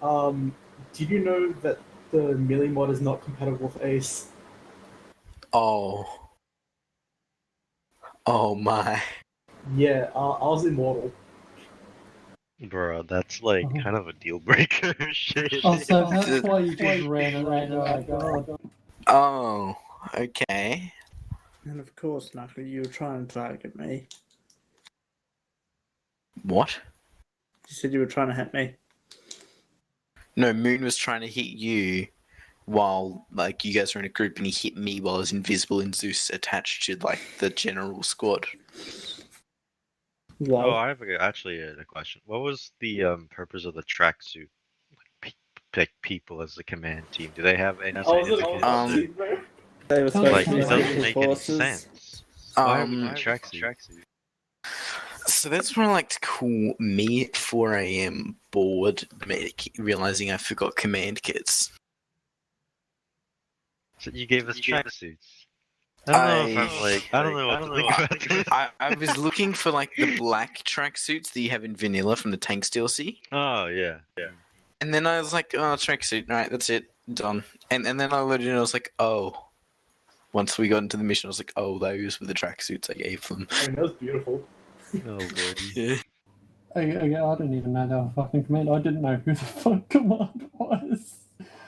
Did you know that the melee mod is not compatible with Ace? Oh. Oh my. Yeah, I was immortal. Bro, that's like kind of a deal breaker. Shit. Oh, so that's why you just ran around. Oh god. Oh, okay. And of course, Knuckle, you were trying to target me. What? You said you were trying to hit me. No, Moon was trying to hit you while, like, you guys were in a group, and he hit me while I was invisible and Zeus attached to, like, the general squad. Oh, I have actually a question. What was the purpose of the tracksuit? Like people as the command team. Do they have any significance? They were supposed Like, to it be doesn't special make any forces. sense. Why would you tracksuit? So that's when I like to call me at 4 a.m. bored, realizing I forgot command kits. So you gave us tracksuits. I don't know if I'm like, I don't know what to think about this. I was looking for like the black tracksuits that you have in vanilla from the Tanks DLC. Oh yeah. And then I was like, oh, tracksuit, right, that's it, done. And then I loaded in, I was like, oh. Once we got into the mission, I was like, oh, those were the tracksuits I gave them. I mean, that was beautiful. Oh lordy. Yeah. I didn't even know they were fucking command. I didn't know who the fuck command was.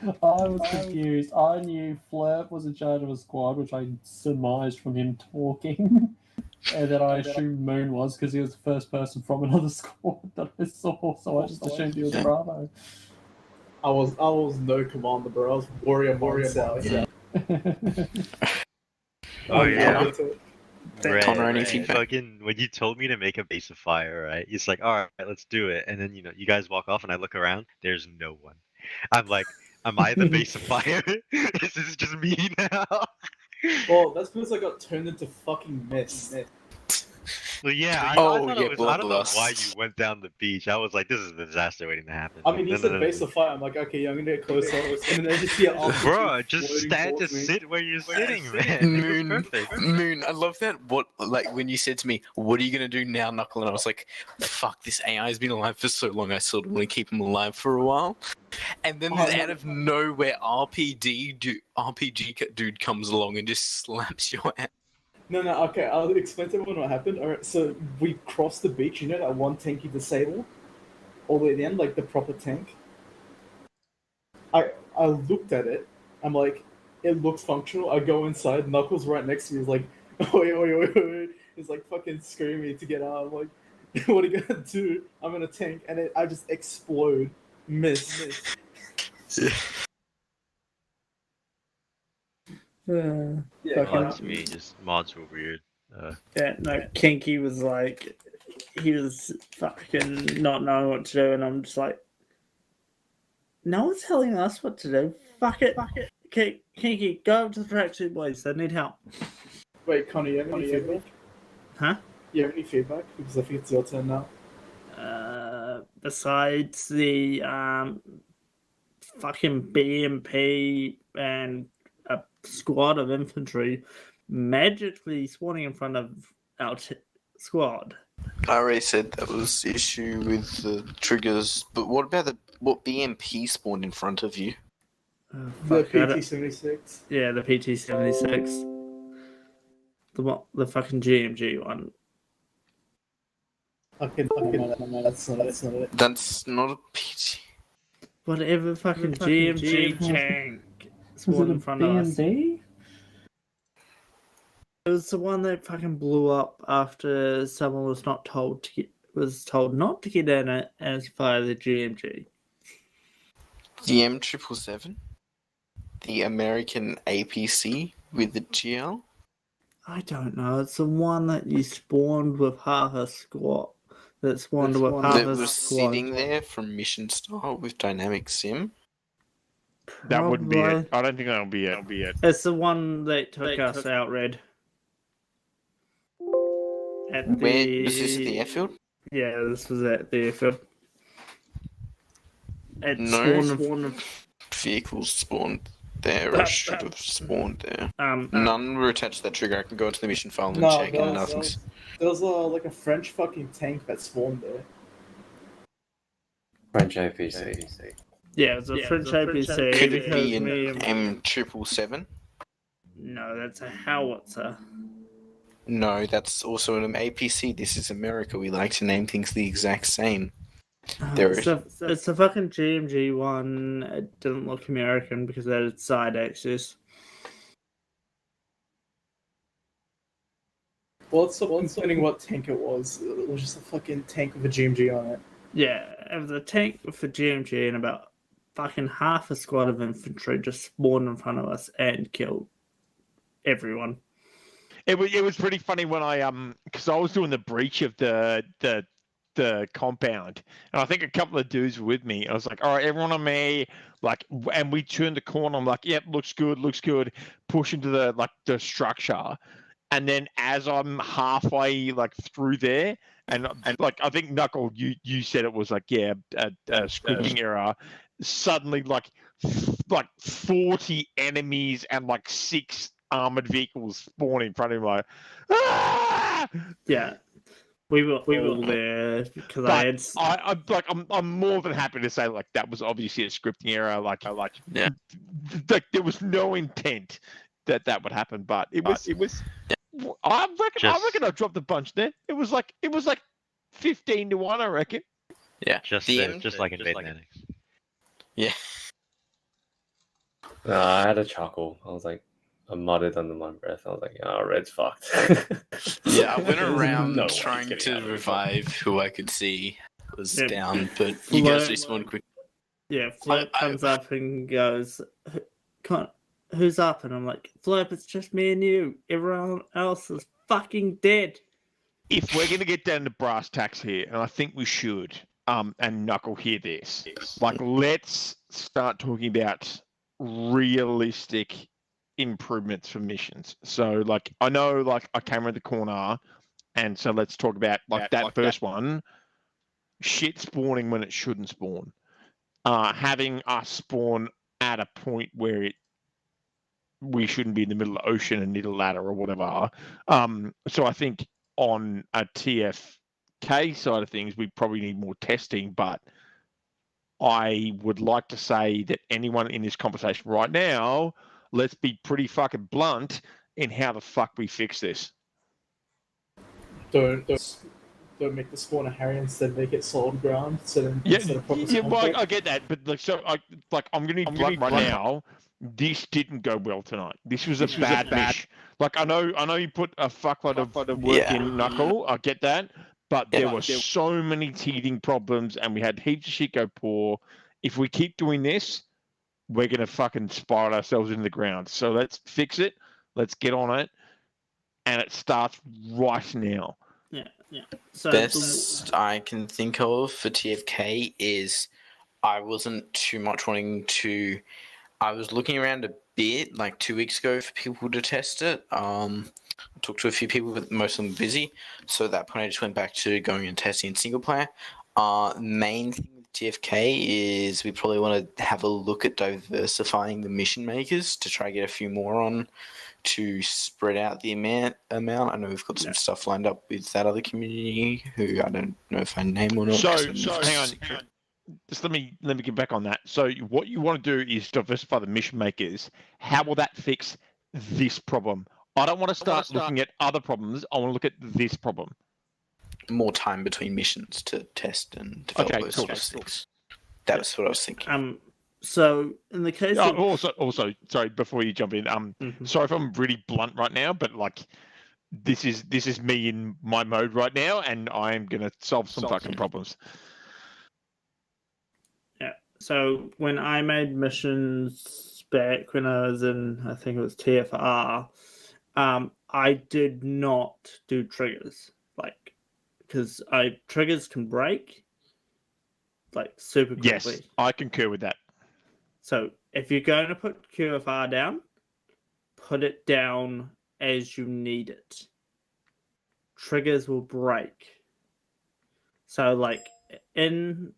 I was confused. I knew Flirt was in charge of a squad, which I surmised from him talking. And then I assumed Moon was because he was the first person from another squad that I saw, so I just assumed he was Bravo. I was no commander, bro. I was warrior South. Yeah. Oh yeah. Red, Connor, any Red. feedback? Fucking, when you told me to make a base of fire, right? It's like, all right, let's do it. And then you guys walk off, and I look around. There's no one. I'm like, am I the base of fire? Is this just me now? Well, that's because I got turned into fucking mist. Well, yeah, I Oh, thought yeah, it was, I don't know bloodlust. why you went down the beach. I was like, this is a disaster waiting to happen. I mean, he No, said no, no, base no. of fire. I'm like, okay, yeah, I'm gonna get closer. And then I just see an RPG Bro, just floating stand to towards me. sit where you're sitting, man. Moon, Perfect. Moon, I love that. What, like, when you said to me, what are you going to do now, Knuckle? And I was like, fuck, this AI has been alive for so long, I sort of want to keep him alive for a while. And then Oh, out of nowhere, RPG dude comes along and just slaps your ass. No, okay, I'll explain to everyone what happened. Alright, so we crossed the beach, you know that one tank you disable? All the way at the end, like the proper tank? I looked at it, I'm like, it looks functional, I go inside, Knuckles right next to me is like, oi. He's like fucking screaming to get out, I'm like, what are you gonna do? I'm in a tank, and I just explode. Miss. Yeah, to me, just mods were weird. Yeah, no, Kinky was like, he was fucking not knowing what to do, and I'm just like, no one's telling us what to do. Fuck it. Okay, Kinky, go up to the tracksuit boys. They need help. Wait, Connor, you have any feedback? Huh? You have any feedback? Because I think it's your turn now. Besides the fucking BMP and a squad of infantry magically spawning in front of our squad. I already said that was the issue with the triggers, but what about what BMP spawned in front of you? The PT-76. Yeah, the PT-76. The fucking GMG one. Okay, no, that's not it. That's not a PT. Whatever fucking GMG tank spawned in front of us. BMD? It was the one that fucking blew up after someone was told not to get in it as fire the GMG. The M777? The American APC with the GL? I don't know. It's the one that you spawned with half a squad. That spawned with half That a was squad. sitting there from mission style with dynamic sim? That wouldn't be it. Probably. I don't think that'll be it. It's the one that took us out, Red. At Where was this at the airfield? Yeah, this was at the airfield. It No spawned vehicles spawned there, or should have spawned there. Um, None were attached to that trigger. I can go into the mission file and No, check, and nothing's. there was like a French fucking tank that spawned there. French APC. Yeah, it was a French APC. Could it because be an me and- M777? No, that's a howitzer. No, that's also an APC. This is America. We like to name things the exact same. There It's a fucking GMG one. It didn't look American because it had side axis. Well, let's stop explaining what tank it was. It was just a fucking tank with a GMG on it. Yeah, it was a tank with a GMG and about fucking half a squad of infantry just spawned in front of us and killed everyone. It was pretty funny when I because I was doing the breach of the compound, and I think a couple of dudes were with me. I was like, all right, everyone on me, like, and we turned the corner. I'm like, yep, looks good. Push into the structure, and then as I'm halfway through there, and like I think Knuckle, you said it was like a scripting error. Suddenly, like 40 enemies and 6 armored vehicles spawn in front of him like, ah! Yeah, we were all there because I But had. I'm more than happy to say like that was obviously a scripting error. Yeah. Like there was no intent that would happen, but it was. I reckon I dropped a bunch there. It was like 15-1, I reckon. Yeah. Just like in Mid-Atlantic. Yeah. I had a chuckle. I was like, I muttered under my breath. I was like, oh, Red's fucked. Yeah, I went around No way he's trying getting to out of it. revive who I could see was Yeah. down, but you guys Flirt- respawned quick. Yeah, Flip comes up and goes, who's up? And I'm like, Flip, it's just me and you. Everyone else is fucking dead. If we're gonna get down to brass tacks here, and I think we should, and Knuckle hear this, like let's start talking about realistic improvements for missions. So like I know like I came around the corner, and so let's talk about that first one. Shit spawning when it shouldn't spawn. Having us spawn at a point where we shouldn't be in the middle of the ocean and need a ladder or whatever. So I think on a TFK side of things, we probably need more testing, but I would like to say that anyone in this conversation right now, let's be pretty fucking blunt in how the fuck we fix this. Don't make the spawn a Harry, instead make it solid ground. Instead of proper spawn well, point. I get that, but I'm gonna be blunt right now. This didn't go well tonight. This was a bad match. Like I know you put a fuckload of work in, Knuckle. I get that, but there were so many teething problems, and we had heaps of shit go poor. If we keep doing this, we're gonna fucking spiral ourselves into the ground. So let's fix it. Let's get on it, and it starts right now. Yeah. So Best I can think of for TFK is I wasn't too much wanting to. I was looking around a bit like 2 weeks ago for people to test it. I talked to a few people, but most of them were busy. So at that point, I just went back to going and testing in single player. Main thing with TFK is we probably want to have a look at diversifying the mission makers to try to get a few more on to spread out the amount. I know we've got some stuff lined up with that other community who I don't know if I name or not. So hang on. Just let me get back on that. So what you want to do is diversify the mission makers. How will that fix this problem? I don't want to start looking at other problems. I want to look at this problem. More time between missions to test and develop those sort of things. That's what I was thinking. So in the case of... Also, sorry, before you jump in, sorry if I'm really blunt right now, but like this is me in my mode right now, and I'm gonna solve some fucking problems. Yeah. So when I made missions back when I was in, I think it was TFR, I did not do triggers, like, because triggers can break, like, super quickly. Yes, I concur with that. So if you're going to put QFR down, put it down as you need it. Triggers will break. So like in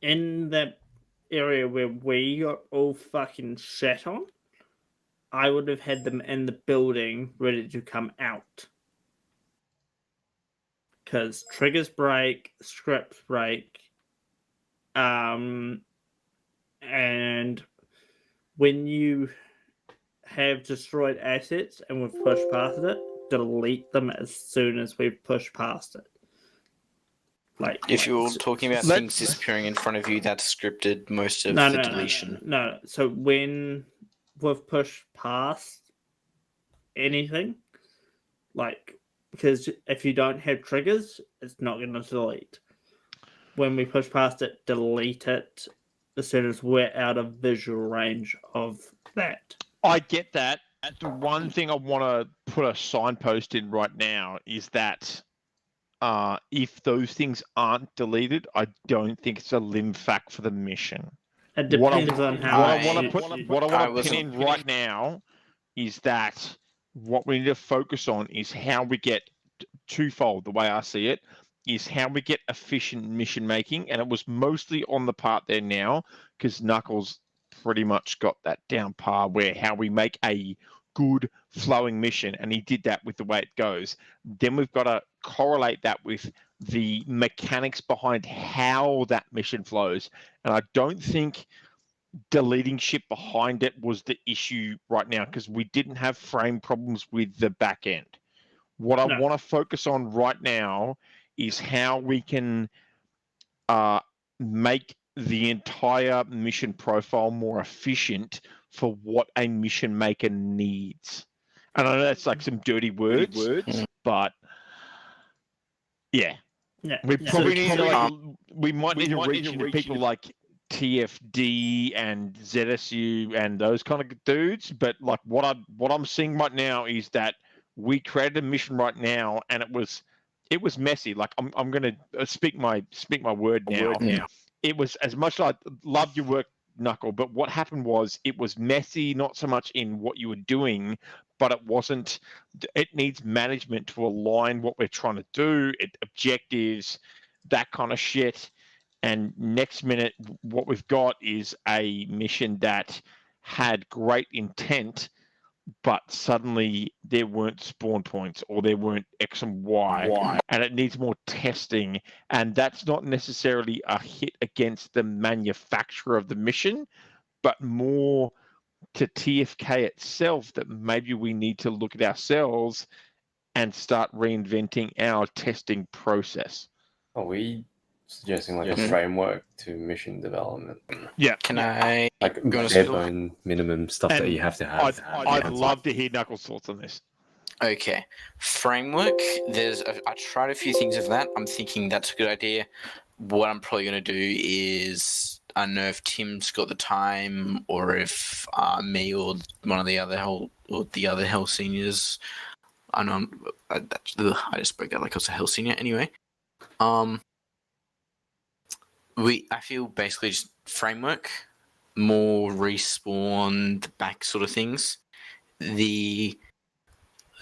that area where we got all fucking shat on, I would have had them in the building ready to come out. Because triggers break, scripts break, and when you have destroyed assets and we've pushed past it, delete them as soon as we've pushed past it. Like, if you're talking about things disappearing in front of you, that's scripted. Most of the deletion. No. So when we've pushed past anything, like, because if you don't have triggers, it's not going to delete. When we push past it, delete it as soon as we're out of visual range of that. I get that. The one thing I want to put a signpost in right now is that if those things aren't deleted, I don't think it's a limb fact for the mission. It depends on how. What I want to pin in right now is that what we need to focus on is how we get twofold. The way I see it is how we get efficient mission making, and it was mostly on the part there now because Knuckles pretty much got that down par where how we make a good flowing mission, and he did that with the way it goes. Then we've got to correlate that with the mechanics behind how that mission flows. And I don't think deleting shit behind it was the issue right now, because we didn't have frame problems with the back end. What I want to focus on right now is how we can make the entire mission profile more efficient for what a mission maker needs. And I know that's like some dirty words, but yeah. We probably need to we might need to reach into people like TFD and ZSU and those kind of dudes. But like what I'm seeing right now is that we created a mission right now, and it was messy. Like I'm gonna speak my word now. It was, as much as I loved your work, Knuckle, but what happened was it was messy, not so much in what you were doing, but it needs management to align what we're trying to do, objectives, that kind of shit. And next minute, what we've got is a mission that had great intent, but suddenly there weren't spawn points or there weren't X and Y, and it needs more testing. And that's not necessarily a hit against the manufacturer of the mission, but more to TFK itself, that maybe we need to look at ourselves and start reinventing our testing process. Are we suggesting like a framework to mission development? Yeah. Can I like go to bare bone minimum stuff that you have to have? I'd love to hear Knuckles' thoughts on this. Okay, framework. I tried a few things of that. I'm thinking that's a good idea. What I'm probably going to do is, I don't know if Tim's got the time, or if me or one of the other Hell seniors. I know I just spoke out like I was a Hell senior. Anyway, I feel basically just framework, more respawn, the back sort of things. The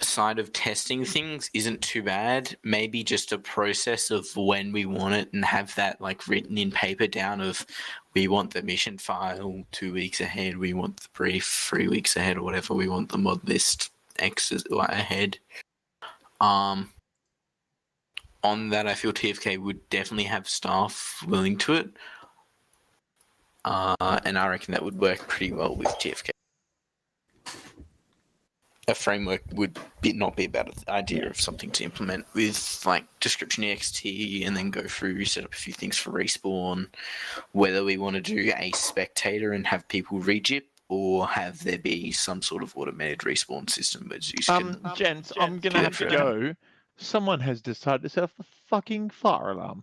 side of testing things isn't too bad. Maybe just a process of when we want it, and have that like written in paper down of, we want the mission file 2 weeks ahead, we want the brief 3 weeks ahead, or whatever, we want the mod list X ahead. On that, I feel TFK would definitely have staff willing to it. And I reckon that would work pretty well with TFK. A framework would not be about the idea of something to implement with like description EXT, and then go through, set up a few things for respawn, whether we want to do a spectator and have people re-jip, or have there be some sort of automated respawn system. But gents, I'm going to have to go. Someone has decided to set off the fucking fire alarm.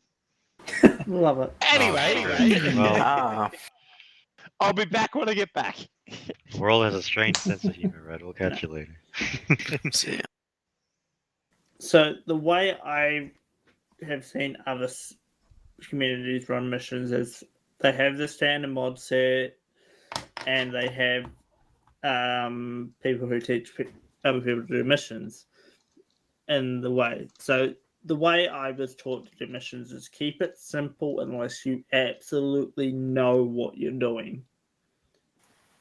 Love it. Anyway. Well, I'll be back when I get back. the world has a strange sense of humor, Red. We'll catch you later. So the way I have seen other communities run missions is they have the standard mod set, and they have people who teach other people to do missions in the way. So the way I was taught to do missions is keep it simple unless you absolutely know what you're doing.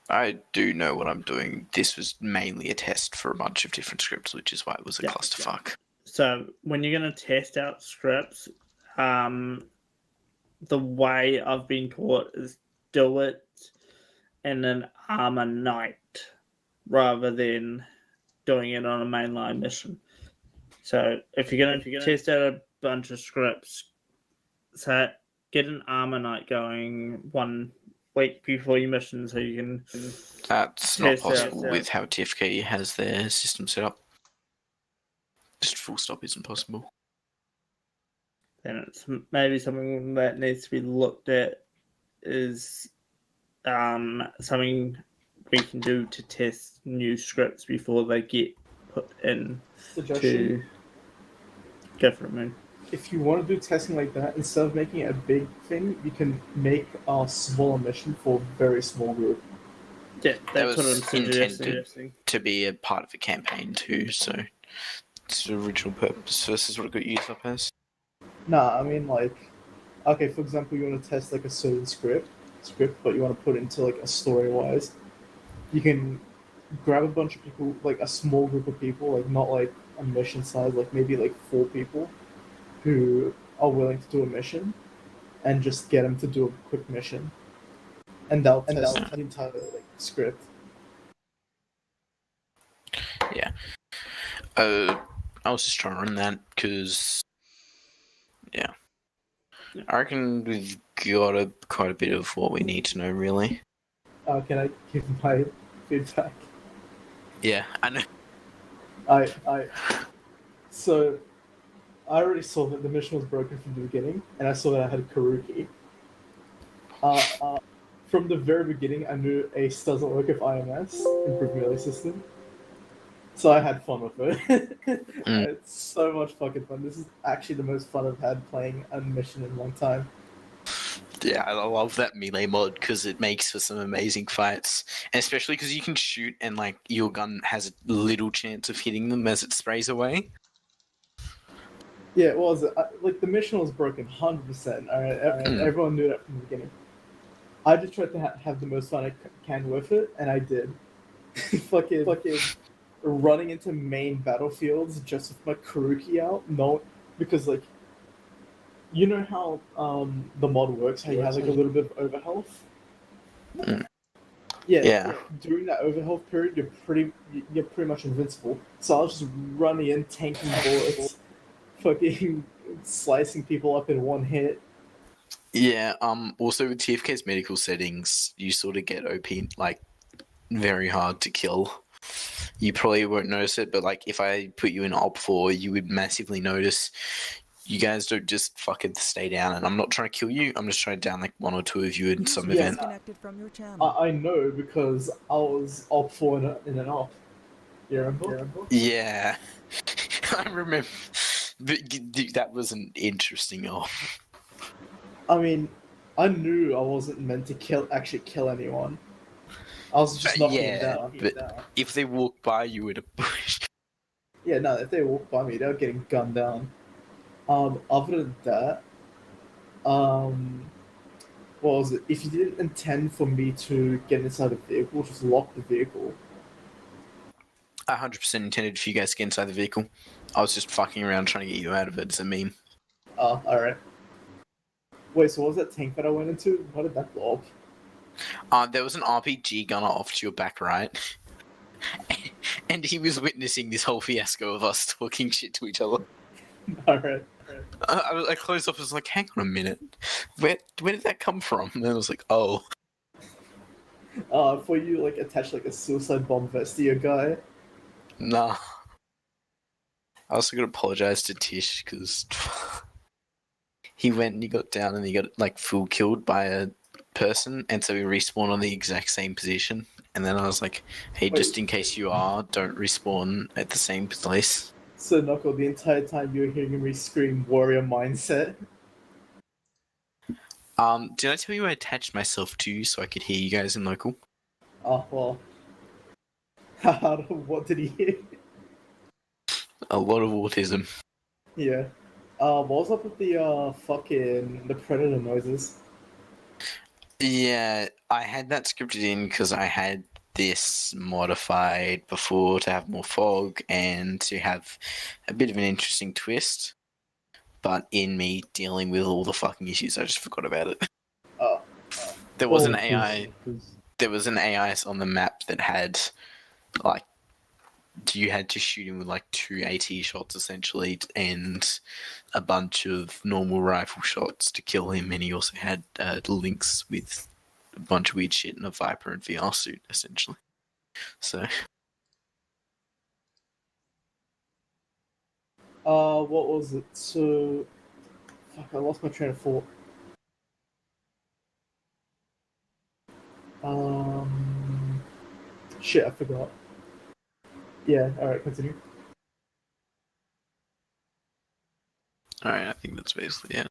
I do know what I'm doing. This was mainly a test for a bunch of different scripts, which is why it was a clusterfuck. So when you're going to test out scripts, the way I've been taught is do it in an Arma night rather than doing it on a mainline mission. So if you're going to test out a bunch of scripts, so get an Arma night going 1 week before your mission, so you can. That's not possible with how TFK has their system set up. Just full stop isn't possible. Then it's maybe something that needs to be looked at is something we can do to test new scripts before they get put in to go for a moon. If you want to do testing like that, instead of making it a big thing, you can make a smaller mission for a very small group. Yeah, That that's what I'm was intended suggesting. to be a part of a campaign too, so it's the original purpose versus what it got used up as. Nah, I mean like, okay, for example, you want to test like a certain script, script, but you want to put it into like a story wise, you can grab a bunch of people, like a small group of people, like not like a mission size, like maybe like 4 people who are willing to do a mission, and just get them to do a quick mission, and they'll test the entire like script. Yeah. I was just trying to run that because, yeah, I reckon we've got quite a bit of what we need to know, really. Can I give my feedback? Yeah, I know. So I already saw that the mission was broken from the beginning, and I saw that I had Karuki. From the very beginning, I knew Ace doesn't work with IMS, Improved Melee System. So I had fun with it. It's so much fucking fun. This is actually the most fun I've had playing a mission in a long time. Yeah, I love that melee mod because it makes for some amazing fights, and especially because you can shoot and like your gun has a little chance of hitting them as it sprays away. Yeah, it was like the mission was broken 100%. All right, everyone knew that from the beginning. I just tried to have the most fun I can with it, and I did. fucking running into main battlefields just with my Karuki out. No, because like, you know how the mod works, how you have like a little bit of overhealth. Yeah. During that overhealth period, you're pretty much invincible. So I was just running in, tanking bullets, fucking slicing people up in one hit. Yeah. Also with TFK's medical settings, you sort of get OP like very hard to kill. You probably won't notice it, but like if I put you in Op 4, you would massively notice. You guys don't just fucking stay down, and I'm not trying to kill you. I'm just trying to down like 1 or 2 of you in some event. From your channel. I know because I was Op 4 in an Op. You remember? Yeah, I remember. But that was an interesting Op. I mean, I knew I wasn't meant to actually kill anyone. I was just knocking them down. But if they walk by you in a bush. Yeah, no, if they walk by me, they're getting gunned down. Other than that, what was it? If you didn't intend for me to get inside the vehicle, just lock the vehicle. I 100% intended for you guys to get inside the vehicle. I was just fucking around trying to get you out of it as a meme. Oh, alright. Wait, so what was that tank that I went into? How did that blow up? There was an RPG gunner off to your back right. And he was witnessing this whole fiasco of us talking shit to each other. Alright. I closed off and was like, hang on a minute. Where did that come from? And I was like, oh. For you, like, attach, like, a suicide bomb vest to your guy? Nah. I also got to apologize to Tish, because he went and he got down and he got, like, full killed by a person, and so he respawned on the exact same position. And then I was like, hey, just in case you are, don't respawn at the same place. So, Knuckle, the entire time you were hearing me scream warrior mindset? Did I tell you I attached myself to you so I could hear you guys in local? Oh, well. What did he hear? A lot of autism. Yeah. What was up with the predator noises? Yeah, I had that scripted in because I had this modified before to have more fog and to have a bit of an interesting twist. But in me dealing with all the fucking issues, I just forgot about it. There was an AI. There was an AI on the map that had, like, you had to shoot him with like 2 AT shots essentially, and a bunch of normal rifle shots to kill him. And he also had links with a bunch of weird shit in a Viper and VR suit, essentially. So. What was it? So, fuck, I lost my train of thought. Shit, I forgot. Yeah, alright, continue. Alright, I think that's basically it.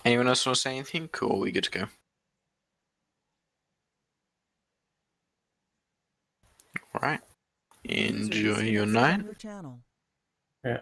Anyone else want to say anything? Cool, we good to go. Alright. Enjoy your night. Channel. Yeah.